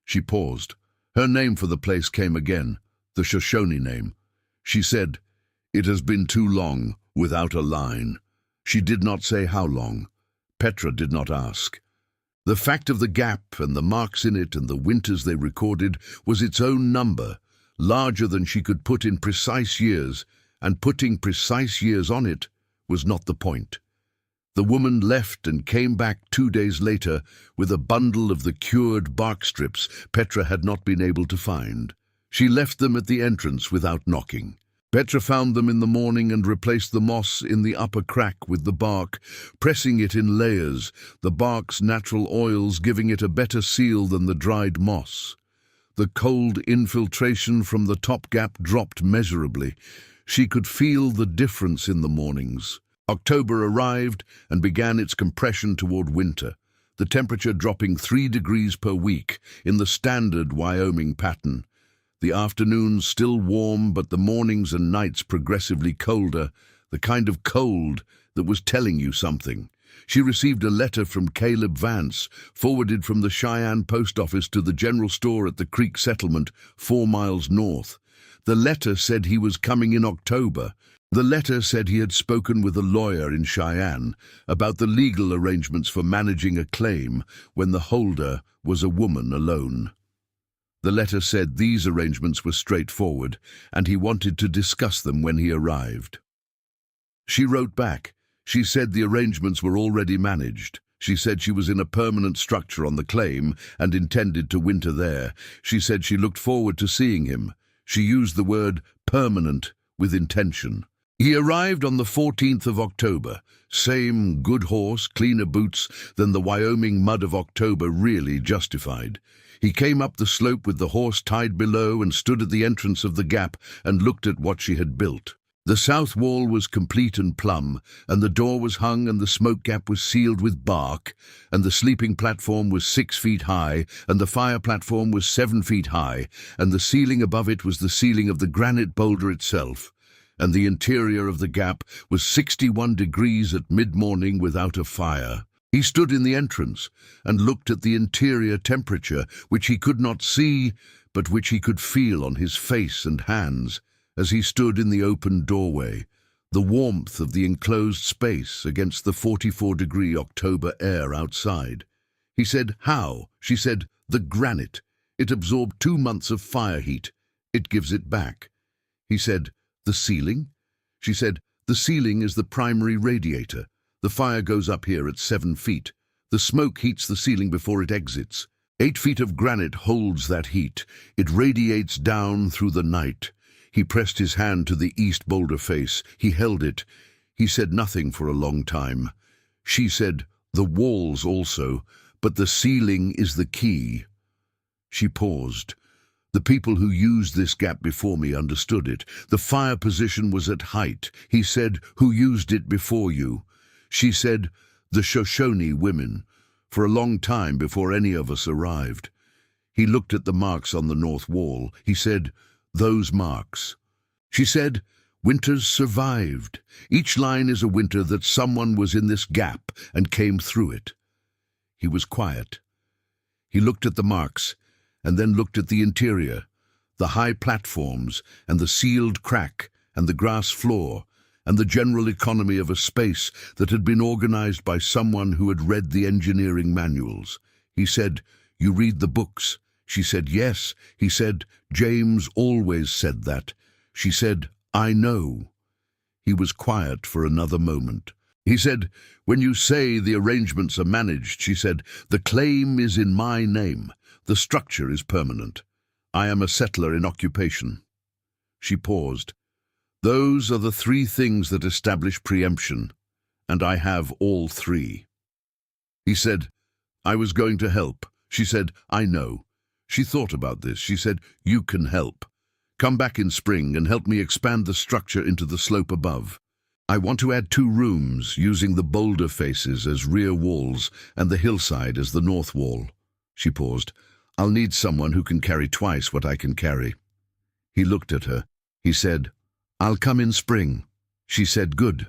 She paused. Her name for the place came again, the Shoshone name. She said, "It has been too long without a line." She did not say how long. Petra did not ask. The fact of the gap and the marks in it and the winters they recorded was its own number, larger than she could put in precise years, and putting precise years on it was not the point. The woman left and came back 2 days later with a bundle of the cured bark strips Petra had not been able to find. She left them at the entrance without knocking. Petra found them in the morning and replaced the moss in the upper crack with the bark, pressing it in layers, the bark's natural oils giving it a better seal than the dried moss. The cold infiltration from the top gap dropped measurably. She could feel the difference in the mornings. October arrived and began its compression toward winter, the temperature dropping 3 degrees per week in the standard Wyoming pattern. The afternoons still warm, but the mornings and nights progressively colder, the kind of cold that was telling you something. She received a letter from Caleb Vance, forwarded from the Cheyenne post office to the general store at the Creek settlement 4 miles north. The letter said he was coming in October. The letter said he had spoken with a lawyer in Cheyenne about the legal arrangements for managing a claim when the holder was a woman alone. The letter said these arrangements were straightforward, and he wanted to discuss them when he arrived. She wrote back, She said the arrangements were already managed. She said she was in a permanent structure on the claim and intended to winter there. She said she looked forward to seeing him. She used the word permanent with intention. He arrived on the 14th of October. Same good horse, cleaner boots than the Wyoming mud of October really justified. He came up the slope with the horse tied below and stood at the entrance of the gap and looked at what she had built. The south wall was complete and plumb, and the door was hung, and the smoke gap was sealed with bark, and the sleeping platform was 6 feet high, and the fire platform was 7 feet high, and the ceiling above it was the ceiling of the granite boulder itself, and the interior of the gap was 61 degrees at mid-morning without a fire. He stood in the entrance and looked at the interior temperature, which he could not see, but which he could feel on his face and hands, as he stood in the open doorway, the warmth of the enclosed space against the 44-degree October air outside. He said, "How?" She said, "The granite. It absorbed 2 months of fire heat. It gives it back." He said, "The ceiling?" She said, "The ceiling is the primary radiator. The fire goes up here at 7 feet. The smoke heats the ceiling before it exits. 8 feet of granite holds that heat. It radiates down through the night." He pressed his hand to the east boulder face. He held it. He said nothing for a long time. She said, "The walls also, but the ceiling is the key." She paused. The people who used this gap before me understood it. The fire position was at height. He said, "Who used it before you?" She said, "The Shoshone women, for a long time before any of us arrived." He looked at the marks on the north wall. He said, "Those marks." She said, "Winters survived. Each line is a winter that someone was in this gap and came through it." He was quiet. He looked at the marks and then looked at the interior, the high platforms and the sealed crack and the grass floor and the general economy of a space that had been organized by someone who had read the engineering manuals. He said, "You read the books?" She said, "Yes." He said, "James always said that." She said, "I know." He was quiet for another moment. He said, "When you say the arrangements are managed," she said, "the claim is in my name. The structure is permanent. I am a settler in occupation." She paused. "Those are the 3 things that establish preemption, and I have all 3. He said, "I was going to help." She said, "I know." She thought about this. She said, "You can help. Come back in spring and help me expand the structure into the slope above. I want to add 2 rooms, using the boulder faces as rear walls and the hillside as the north wall." She paused. "I'll need someone who can carry twice what I can carry." He looked at her. He said, "I'll come in spring." She said, "Good."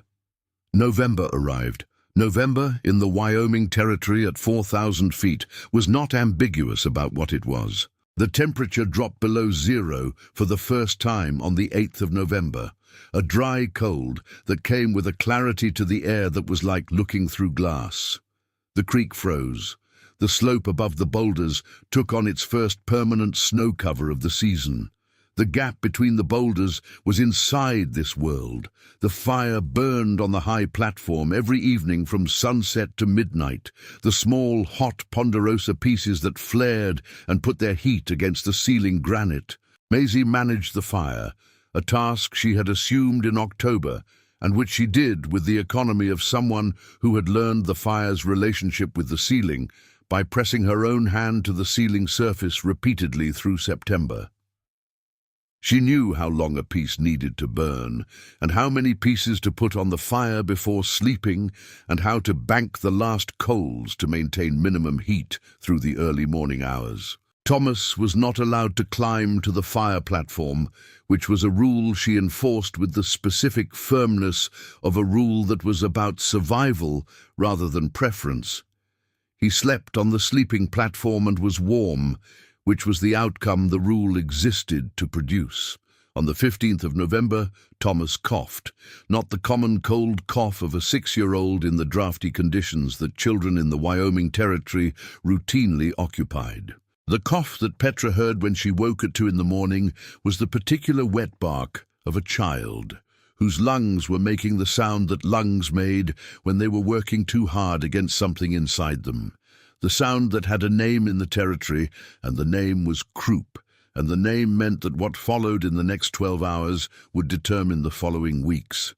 November arrived. November, in the Wyoming territory at 4,000 feet, was not ambiguous about what it was. The temperature dropped below 0 for the first time on the 8th of November, a dry cold that came with a clarity to the air that was like looking through glass. The creek froze. The slope above the boulders took on its first permanent snow cover of the season. The gap between the boulders was inside this world. The fire burned on the high platform every evening from sunset to midnight, the small, hot ponderosa pieces that flared and put their heat against the ceiling granite. Maisie managed the fire, a task she had assumed in October, and which she did with the economy of someone who had learned the fire's relationship with the ceiling by pressing her own hand to the ceiling surface repeatedly through September. She knew how long a piece needed to burn, and how many pieces to put on the fire before sleeping, and how to bank the last coals to maintain minimum heat through the early morning hours. Thomas was not allowed to climb to the fire platform, which was a rule she enforced with the specific firmness of a rule that was about survival rather than preference. He slept on the sleeping platform and was warm, which was the outcome the rule existed to produce. On the 15th of November, Thomas coughed, not the common cold cough of a 6-year-old in the drafty conditions that children in the Wyoming territory routinely occupied. The cough that Petra heard when she woke at 2 in the morning was the particular wet bark of a child whose lungs were making the sound that lungs made when they were working too hard against something inside them. The sound that had a name in the territory, and the name was croup, and the name meant that what followed in the next 12 hours would determine the following weeks.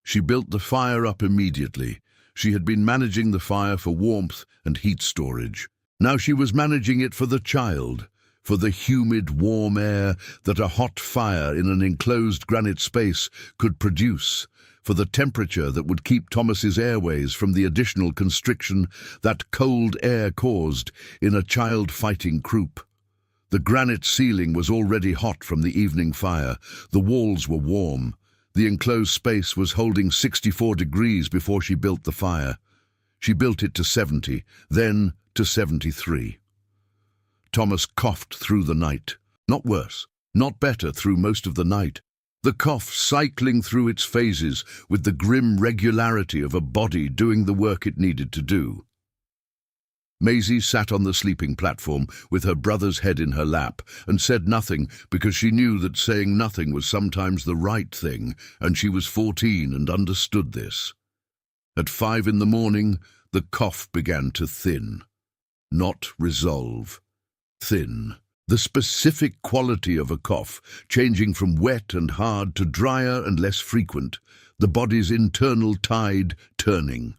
She built the fire up immediately. She had been managing the fire for warmth and heat storage. Now she was managing it for the child, for the humid, warm air that a hot fire in an enclosed granite space could produce, for the temperature that would keep Thomas's airways from the additional constriction that cold air caused in a child fighting croup. The granite ceiling was already hot from the evening fire. The walls were warm. The enclosed space was holding 64 degrees before she built the fire. She built it to 70, then to 73. Thomas coughed through the night. Not worse, not better through most of the night. The cough cycling through its phases with the grim regularity of a body doing the work it needed to do. Maisie sat on the sleeping platform with her brother's head in her lap and said nothing because she knew that saying nothing was sometimes the right thing, and she was 14 and understood this. At 5 in the morning, the cough began to thin. Not resolve. Thin. The specific quality of a cough, changing from wet and hard to drier and less frequent, the body's internal tide turning.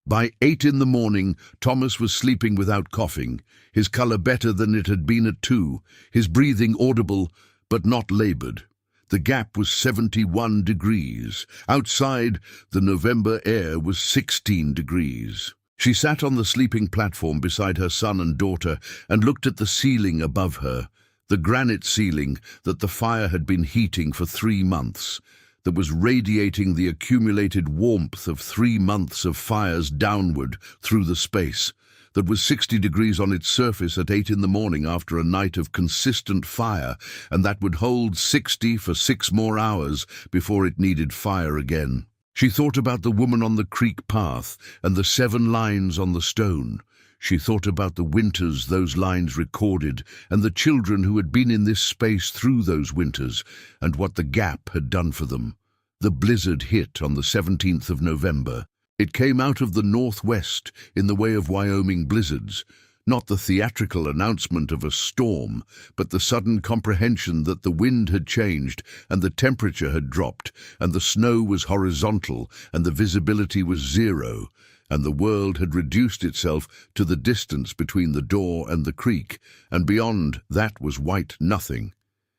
By 8 in the morning, Thomas was sleeping without coughing, his colour better than it had been at 2, his breathing audible but not laboured. The gap was 71 degrees. Outside, the November air was 16 degrees. She sat on the sleeping platform beside her son and daughter and looked at the ceiling above her, the granite ceiling that the fire had been heating for 3 months, that was radiating the accumulated warmth of 3 months of fires downward through the space, that was 60 degrees on its surface at 8 in the morning after a night of consistent fire, and that would hold 60 for 6 more hours before it needed fire again. She thought about the woman on the creek path and the 7 lines on the stone. She thought about the winters those lines recorded and the children who had been in this space through those winters and what the gap had done for them. The blizzard hit on the 17th of November. It came out of the northwest in the way of Wyoming blizzards, not the theatrical announcement of a storm, but the sudden comprehension that the wind had changed and the temperature had dropped and the snow was horizontal and the visibility was 0, and the world had reduced itself to the distance between the door and the creek, and beyond that was white nothing.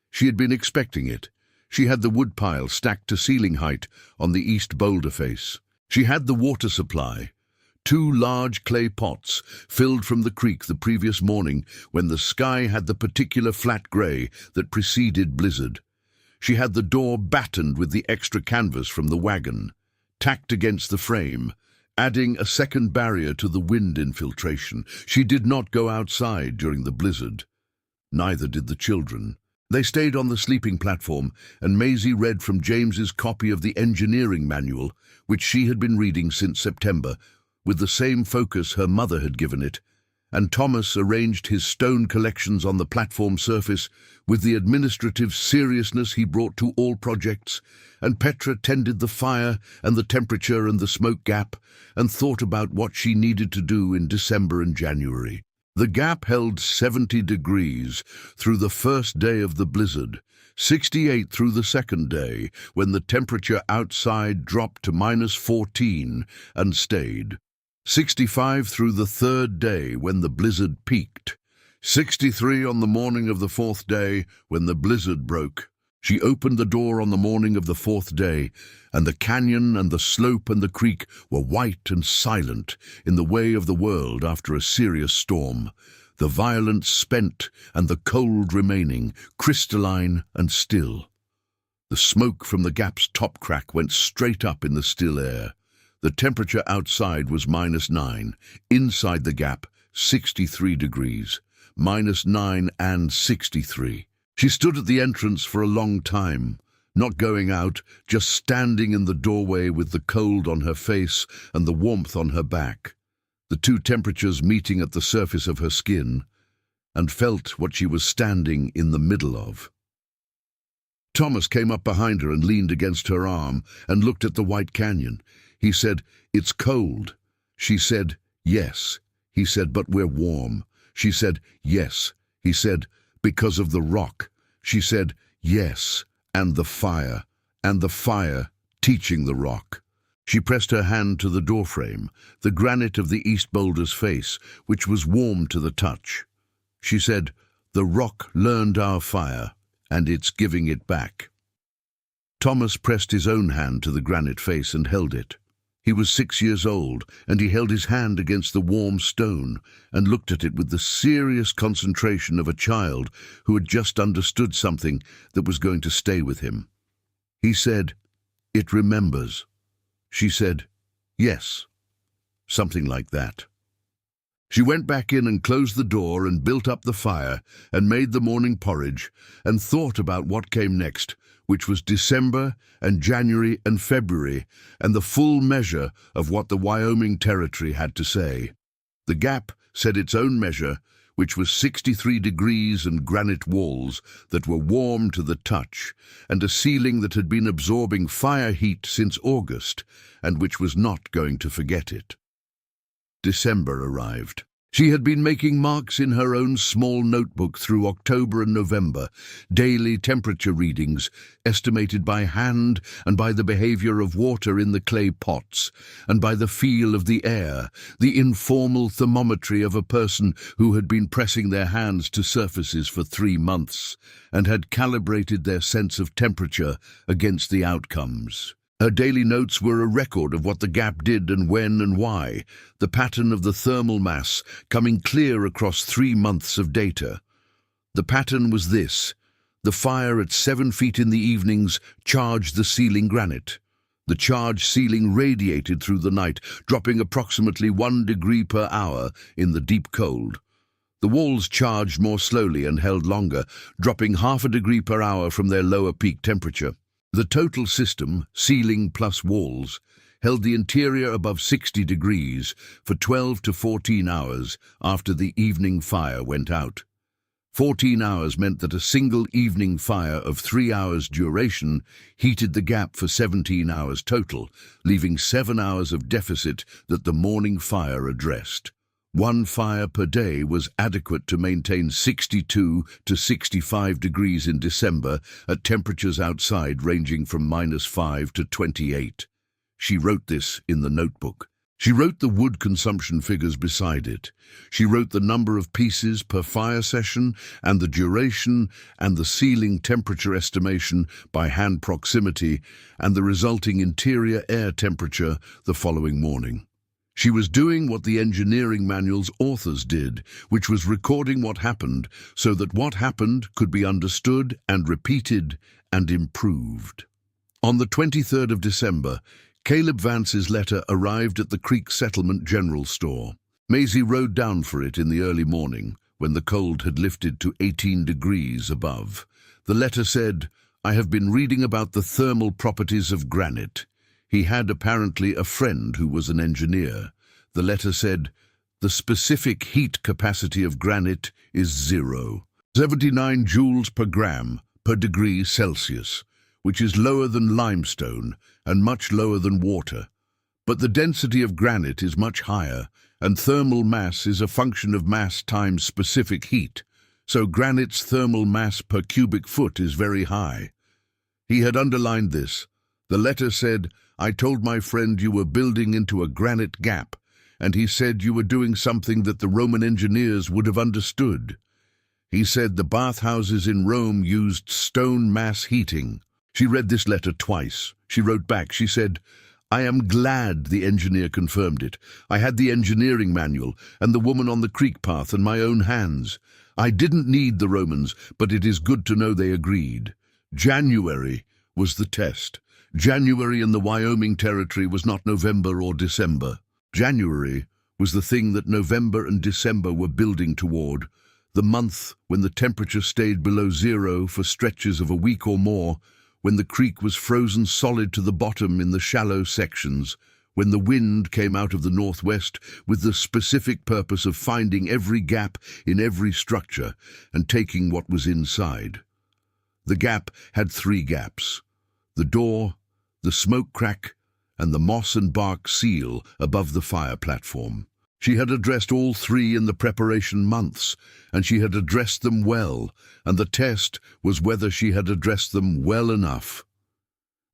She had been expecting it. She had the woodpile stacked to ceiling height on the east boulder face. She had the water supply. 2 large clay pots filled from the creek the previous morning when the sky had the particular flat grey that preceded blizzard. She had the door battened with the extra canvas from the wagon, tacked against the frame, adding a second barrier to the wind infiltration. She did not go outside during the blizzard. Neither did the children. They stayed on the sleeping platform, and Maisie read from James's copy of the engineering manual, which she had been reading since September, with the same focus her mother had given it, and Thomas arranged his stone collections on the platform surface with the administrative seriousness he brought to all projects, and Petra tended the fire and the temperature and the smoke gap, and thought about what she needed to do in December and January. The gap held 70 degrees through the first day of the blizzard, 68 through the second day, when the temperature outside dropped to -14 and stayed. 65 through the third day when the blizzard peaked. 63 on the morning of the 4th day when the blizzard broke. She opened the door on the morning of the 4th day, and the canyon and the slope and the creek were white and silent in the way of the world after a serious storm, the violence spent and the cold remaining, crystalline and still. The smoke from the gap's top crack went straight up in the still air. The temperature outside was -9, inside the gap 63 degrees, -9 and 63. She stood at the entrance for a long time, not going out, just standing in the doorway with the cold on her face and the warmth on her back, the 2 temperatures meeting at the surface of her skin, and felt what she was standing in the middle of. Thomas came up behind her and leaned against her arm and looked at the White Canyon. He said, "It's cold." She said, "Yes." He said, "But we're warm." She said, "Yes." He said, "Because of the rock." She said, "Yes, and the fire teaching the rock." She pressed her hand to the doorframe, the granite of the East Boulder's face, which was warm to the touch. She said, "The rock learned our fire, and it's giving it back." Thomas pressed his own hand to the granite face and held it. He was 6 years old, and he held his hand against the warm stone and looked at it with the serious concentration of a child who had just understood something that was going to stay with him. He said, "It remembers." She said, "Yes," something like that. She went back in and closed the door and built up the fire and made the morning porridge and thought about what came next, which was December and January and February and the full measure of what the Wyoming Territory had to say. The Gap said its own measure, which was 63 degrees and granite walls that were warm to the touch, and a ceiling that had been absorbing fire heat since August, and which was not going to forget it. December arrived. She had been making marks in her own small notebook through October and November, daily temperature readings, estimated by hand and by the behavior of water in the clay pots, and by the feel of the air, the informal thermometry of a person who had been pressing their hands to surfaces for 3 months, and had calibrated their sense of temperature against the outcomes. Her daily notes were a record of what the Gap did and when and why, the pattern of the thermal mass coming clear across 3 months of data. The pattern was this: the fire at 7 feet in the evenings charged the ceiling granite. The charged ceiling radiated through the night, dropping approximately 1 degree per hour in the deep cold. The walls charged more slowly and held longer, dropping 0.5 degree per hour from their lower peak temperature. The total system, ceiling plus walls, held the interior above 60 degrees for 12 to 14 hours after the evening fire went out. 14 hours meant that a single evening fire of 3 hours duration heated the Gap for 17 hours total, leaving 7 hours of deficit that the morning fire addressed. 1 fire per day was adequate to maintain 62 to 65 degrees in December at temperatures outside ranging from -5 to 28. She wrote this in the notebook. She wrote the wood consumption figures beside it. She wrote the number of pieces per fire session and the duration and the ceiling temperature estimation by hand proximity and the resulting interior air temperature the following morning. She was doing what the engineering manual's authors did, which was recording what happened so that what happened could be understood and repeated and improved. On the 23rd of December, Caleb Vance's letter arrived at the Creek Settlement General Store. Maisie rode down for it in the early morning, when the cold had lifted to 18 degrees above. The letter said, "I have been reading about the thermal properties of granite." He had apparently a friend who was an engineer. The letter said, "The specific heat capacity of granite is 0, 79 joules per gram per degree Celsius, which is lower than limestone and much lower than water. But the density of granite is much higher, and thermal mass is a function of mass times specific heat, so granite's thermal mass per cubic foot is very high." He had underlined this. The letter said, "I told my friend you were building into a granite gap, and he said you were doing something that the Roman engineers would have understood. He said the bathhouses in Rome used stone mass heating." She read this letter twice. She wrote back. She said, "I am glad the engineer confirmed it. I had the engineering manual and the woman on the creek path in my own hands. I didn't need the Romans, but it is good to know they agreed." January was the test. January in the Wyoming Territory was not November or December. January was the thing that November and December were building toward, the month when the temperature stayed below 0 for stretches of a week or more, when the creek was frozen solid to the bottom in the shallow sections, when the wind came out of the northwest with the specific purpose of finding every gap in every structure and taking what was inside. The gap had 3 gaps: the door, the smoke crack, and the moss and bark seal above the fire platform. She had addressed all 3 in the preparation months, and she had addressed them well, and the test was whether she had addressed them well enough.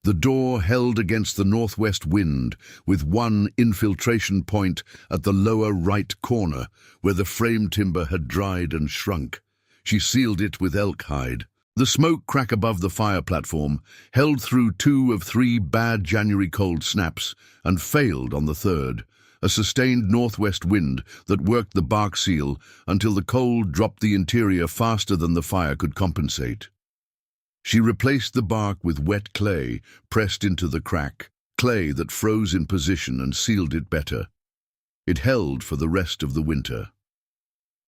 The door held against the northwest wind, with one infiltration point at the lower right corner, where the frame timber had dried and shrunk. She sealed it with elk hide. The smoke crack above the fire platform held through 2 of 3 bad January cold snaps and failed on the 3rd, a sustained northwest wind that worked the bark seal until the cold dropped the interior faster than the fire could compensate. She replaced the bark with wet clay pressed into the crack, clay that froze in position and sealed it better. It held for the rest of the winter.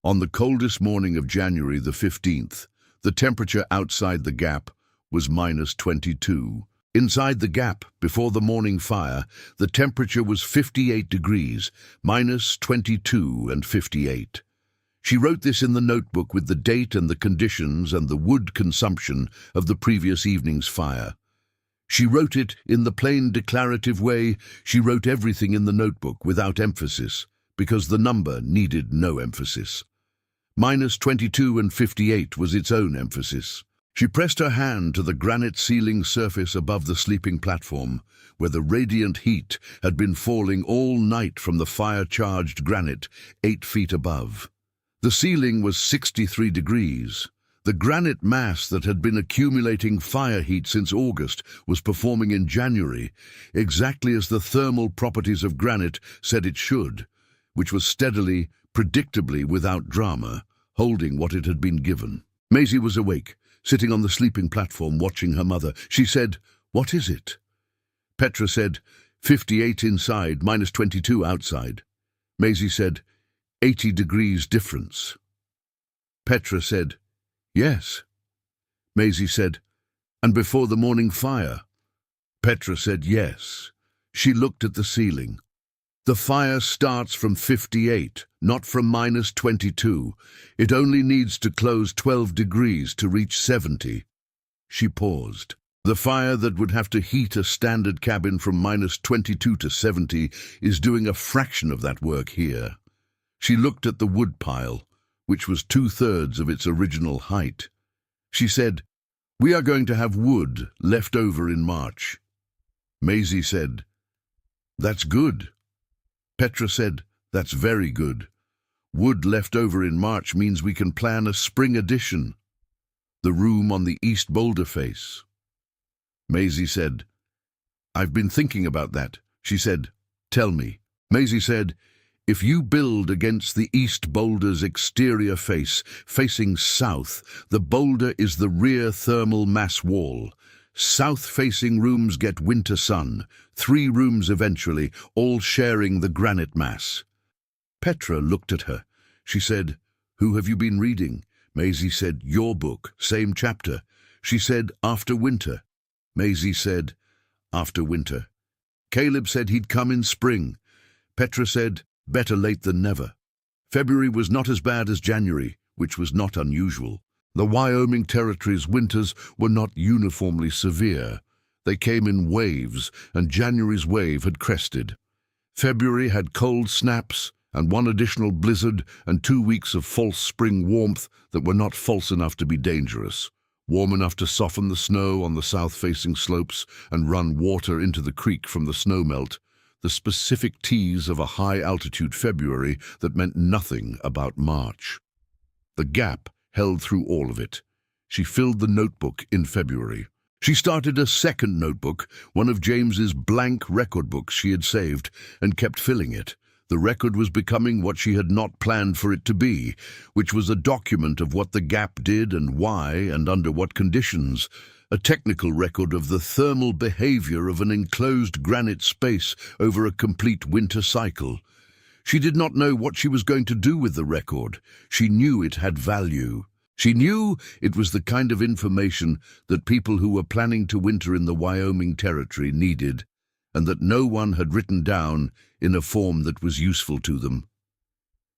On the coldest morning of January the 15th, the temperature outside the gap was -22. Inside the gap, before the morning fire, the temperature was 58 degrees, -22 and 58. She wrote this in the notebook with the date and the conditions and the wood consumption of the previous evening's fire. She wrote it in the plain declarative way she wrote everything in the notebook without emphasis, because the number needed no emphasis. -22 and 58 was its own emphasis. She pressed her hand to the granite ceiling surface above the sleeping platform, where the radiant heat had been falling all night from the fire-charged granite 8 feet above. The ceiling was 63 degrees. The granite mass that had been accumulating fire heat since August was performing in January, exactly as the thermal properties of granite said it should, which was steadily, predictably, without drama, holding what it had been given. Maisie was awake, sitting on the sleeping platform watching her mother. She said, "What is it?" Petra said, 58 inside, -22 outside. Maisie said, 80 degrees difference. Petra said, "Yes." Maisie said, "And before the morning fire?" Petra said, "Yes." She looked at the ceiling. The fire starts from 58, not from -22. It only needs to close 12 degrees to reach 70. She paused. The fire that would have to heat a standard cabin from -22 to 70 is doing a fraction of that work here. She looked at the wood pile, which was 2/3 of its original height. She said, "We are going to have wood left over in March." Maisie said, "That's good." Petra said, "That's very good. Wood left over in March means we can plan a spring addition. The room on the east boulder face." Maisie said, "I've been thinking about that." She said, "Tell me." Maisie said, "If you build against the east boulder's exterior face, facing south, the boulder is the rear thermal mass wall. South-facing rooms get winter sun, 3 rooms eventually, all sharing the granite mass." Petra looked at her. She said, "Who have you been reading?" Maisie said, "Your book, same chapter." She said, "After winter." Maisie said, "After winter." Caleb said he'd come in spring. Petra said, "Better late than never." February was not as bad as January, which was not unusual. The Wyoming Territory's winters were not uniformly severe. They came in waves, and January's wave had crested. February had cold snaps, and 1 additional blizzard, and 2 weeks of false spring warmth that were not false enough to be dangerous. Warm enough to soften the snow on the south-facing slopes and run water into the creek from the snowmelt. The specific tease of a high-altitude February that meant nothing about March. The gap held through all of it. She filled the notebook in February. She started a second notebook, one of James's blank record books she had saved, and kept filling it. The record was becoming what she had not planned for it to be, which was a document of what the gap did and why and under what conditions, a technical record of the thermal behavior of an enclosed granite space over a complete winter cycle. She did not know what she was going to do with the record. She knew it had value. She knew it was the kind of information that people who were planning to winter in the Wyoming Territory needed, and that no one had written down in a form that was useful to them.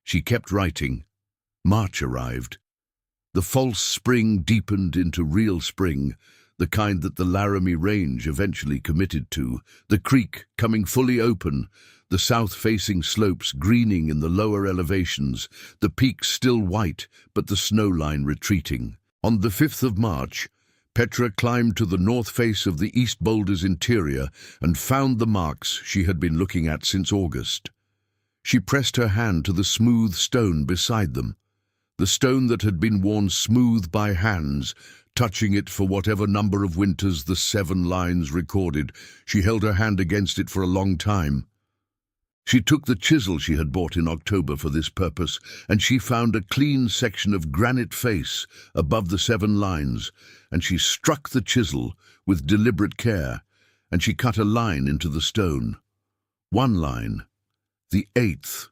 She kept writing. March arrived. The false spring deepened into real spring, the kind that the Laramie Range eventually committed to, the creek coming fully open, the south-facing slopes greening in the lower elevations, the peaks still white, but the snow line retreating. On the 5th of March, Petra climbed to the north face of the East Boulder's interior and found the marks she had been looking at since August. She pressed her hand to the smooth stone beside them, the stone that had been worn smooth by hands, touching it for whatever number of winters the 7 lines recorded. She held her hand against it for a long time. She took the chisel she had bought in October for this purpose, and she found a clean section of granite face above the 7 lines, and she struck the chisel with deliberate care, and she cut a line into the stone. 1 line, the 8th.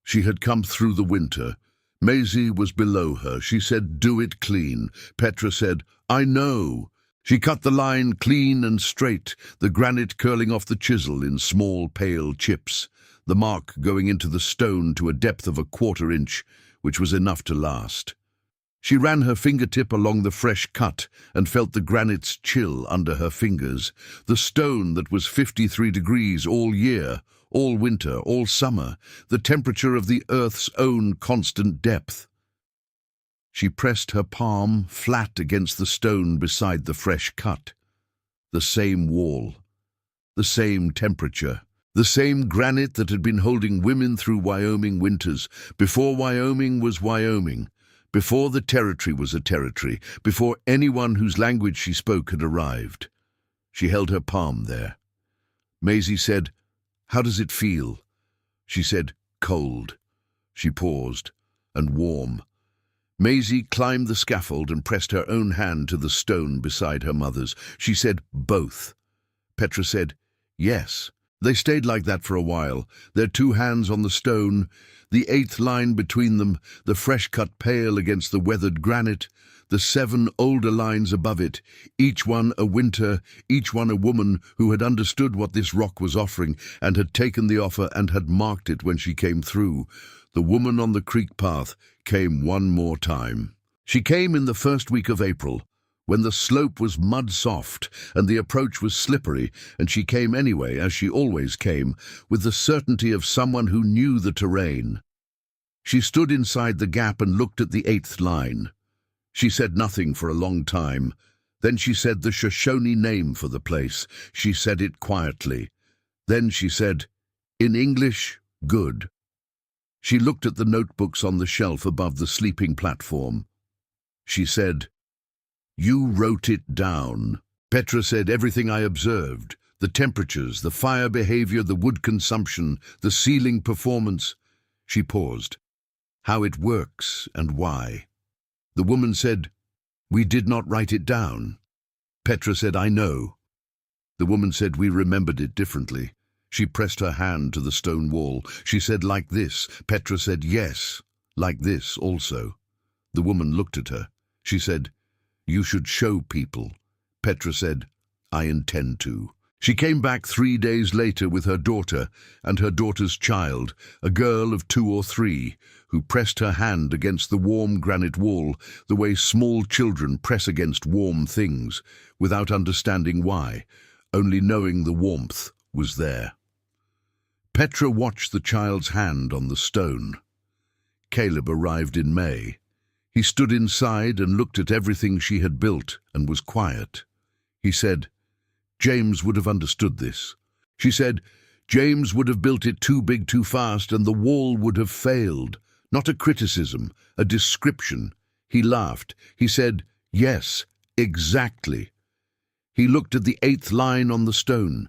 She had come through the winter. Maisie was below her. She said, "Do it clean." Petra said, "I know." She cut the line clean and straight, the granite curling off the chisel in small, pale chips, the mark going into the stone to a depth of 1/4 inch, which was enough to last. She ran her fingertip along the fresh cut and felt the granite's chill under her fingers, the stone that was 53 degrees all year, all winter, all summer, the temperature of the earth's own constant depth. She pressed her palm flat against the stone beside the fresh cut. The same wall, the same temperature, the same granite that had been holding women through Wyoming winters, before Wyoming was Wyoming, before the territory was a territory, before anyone whose language she spoke had arrived. She held her palm there. Maisie said, "How does it feel?" She said, "Cold." She paused, "And warm." Maisie climbed the scaffold and pressed her own hand to the stone beside her mother's. She said, "Both." Petra said, "Yes." They stayed like that for a while, their 2 hands on the stone, the 8th line between them, the fresh-cut pale against the weathered granite, the 7 older lines above it, each one a winter, each one a woman who had understood what this rock was offering and had taken the offer and had marked it when she came through. The woman on the creek path came one more time. She came in the first week of April, when the slope was mud-soft and the approach was slippery, and she came anyway, as she always came, with the certainty of someone who knew the terrain. She stood inside the gap and looked at the 8th line. She said nothing for a long time. Then she said the Shoshone name for the place. She said it quietly. Then she said, "In English, good." She looked at the notebooks on the shelf above the sleeping platform. She said, "You wrote it down." Petra said, "Everything I observed, the temperatures, the fire behavior, the wood consumption, the ceiling performance." She paused. "How it works and why." The woman said, "We did not write it down." Petra said, "I know." The woman said, "We remembered it differently." She pressed her hand to the stone wall. She said, "Like this." Petra said, "Yes, like this also." The woman looked at her. She said, "You should show people." Petra said, "I intend to." She came back 3 days later with her daughter and her daughter's child, a girl of 2 or 3, who pressed her hand against the warm granite wall the way small children press against warm things, without understanding why, only knowing the warmth was there. Petra watched the child's hand on the stone. Caleb arrived in May. He stood inside and looked at everything she had built and was quiet. He said, "James would have understood this." She said, "James would have built it too big too fast and the wall would have failed." Not a criticism, a description. He laughed. He said, "Yes, exactly." He looked at the 8th line on the stone.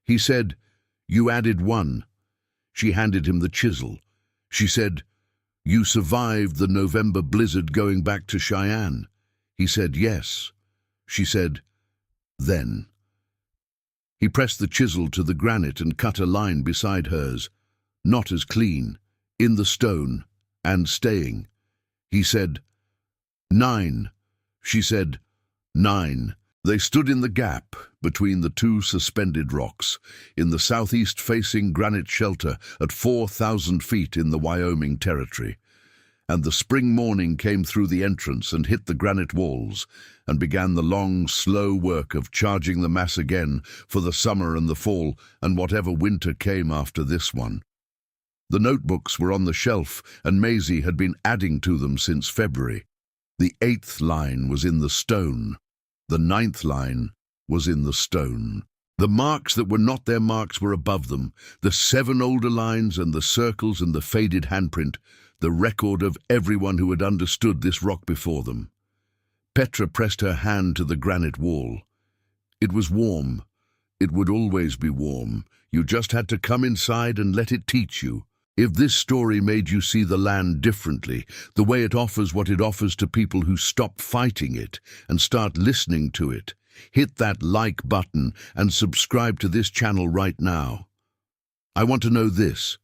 He said, "You added 1. She handed him the chisel. She said, "You survived the November blizzard going back to Cheyenne." He said, "Yes." She said, "Then." He pressed the chisel to the granite and cut a line beside hers, not as clean, in the stone, and staying. He said, 9. She said, 9. They stood in the gap between the 2 suspended rocks, in the southeast-facing granite shelter at 4,000 feet in the Wyoming Territory. and the spring morning came through the entrance and hit the granite walls, and began the long, slow work of charging the mass again for the summer and the fall and whatever winter came after this one. The notebooks were on the shelf, and Maisie had been adding to them since February. The 8th line was in the stone. The 9th line was in the stone. The marks that were not their marks were above them, the 7 older lines and the circles and the faded handprint, the record of everyone who had understood this rock before them. Petra pressed her hand to the granite wall. It was warm. It would always be warm. You just had to come inside and let it teach you. If this story made you see the land differently, the way it offers what it offers to people who stop fighting it and start listening to it, hit that like button and subscribe to this channel right now. I want to know this.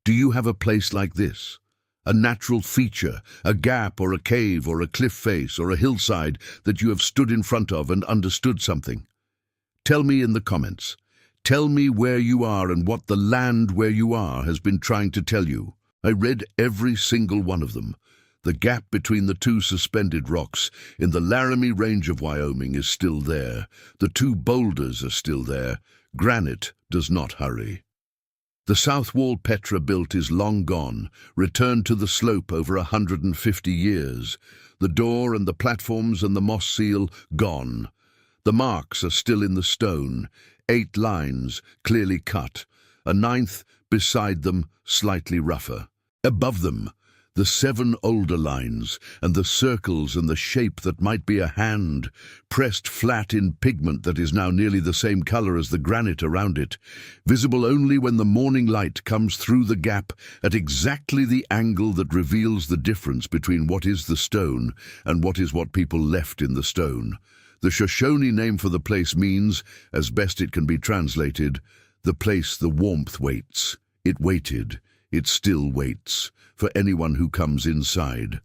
Do you have a place like this? A natural feature, a gap or a cave or a cliff face or a hillside that you have stood in front of and understood something? Tell me in the comments. Tell me where you are and what the land where you are has been trying to tell you. I read every single one of them. The gap between the 2 suspended rocks in the Laramie Range of Wyoming is still there. The 2 boulders are still there. Granite does not hurry. The south wall Petra built is long gone, returned to the slope over 150 years. The door and the platforms and the moss seal gone. The marks are still in the stone, 8 lines clearly cut, a 9th beside them slightly rougher. Above them, the 7 older lines and the circles and the shape that might be a hand, pressed flat in pigment that is now nearly the same color as the granite around it, visible only when the morning light comes through the gap at exactly the angle that reveals the difference between what is the stone and what people left in the stone. The Shoshone name for the place means, as best it can be translated, the place the warmth waits. It waited. It still waits for anyone who comes inside.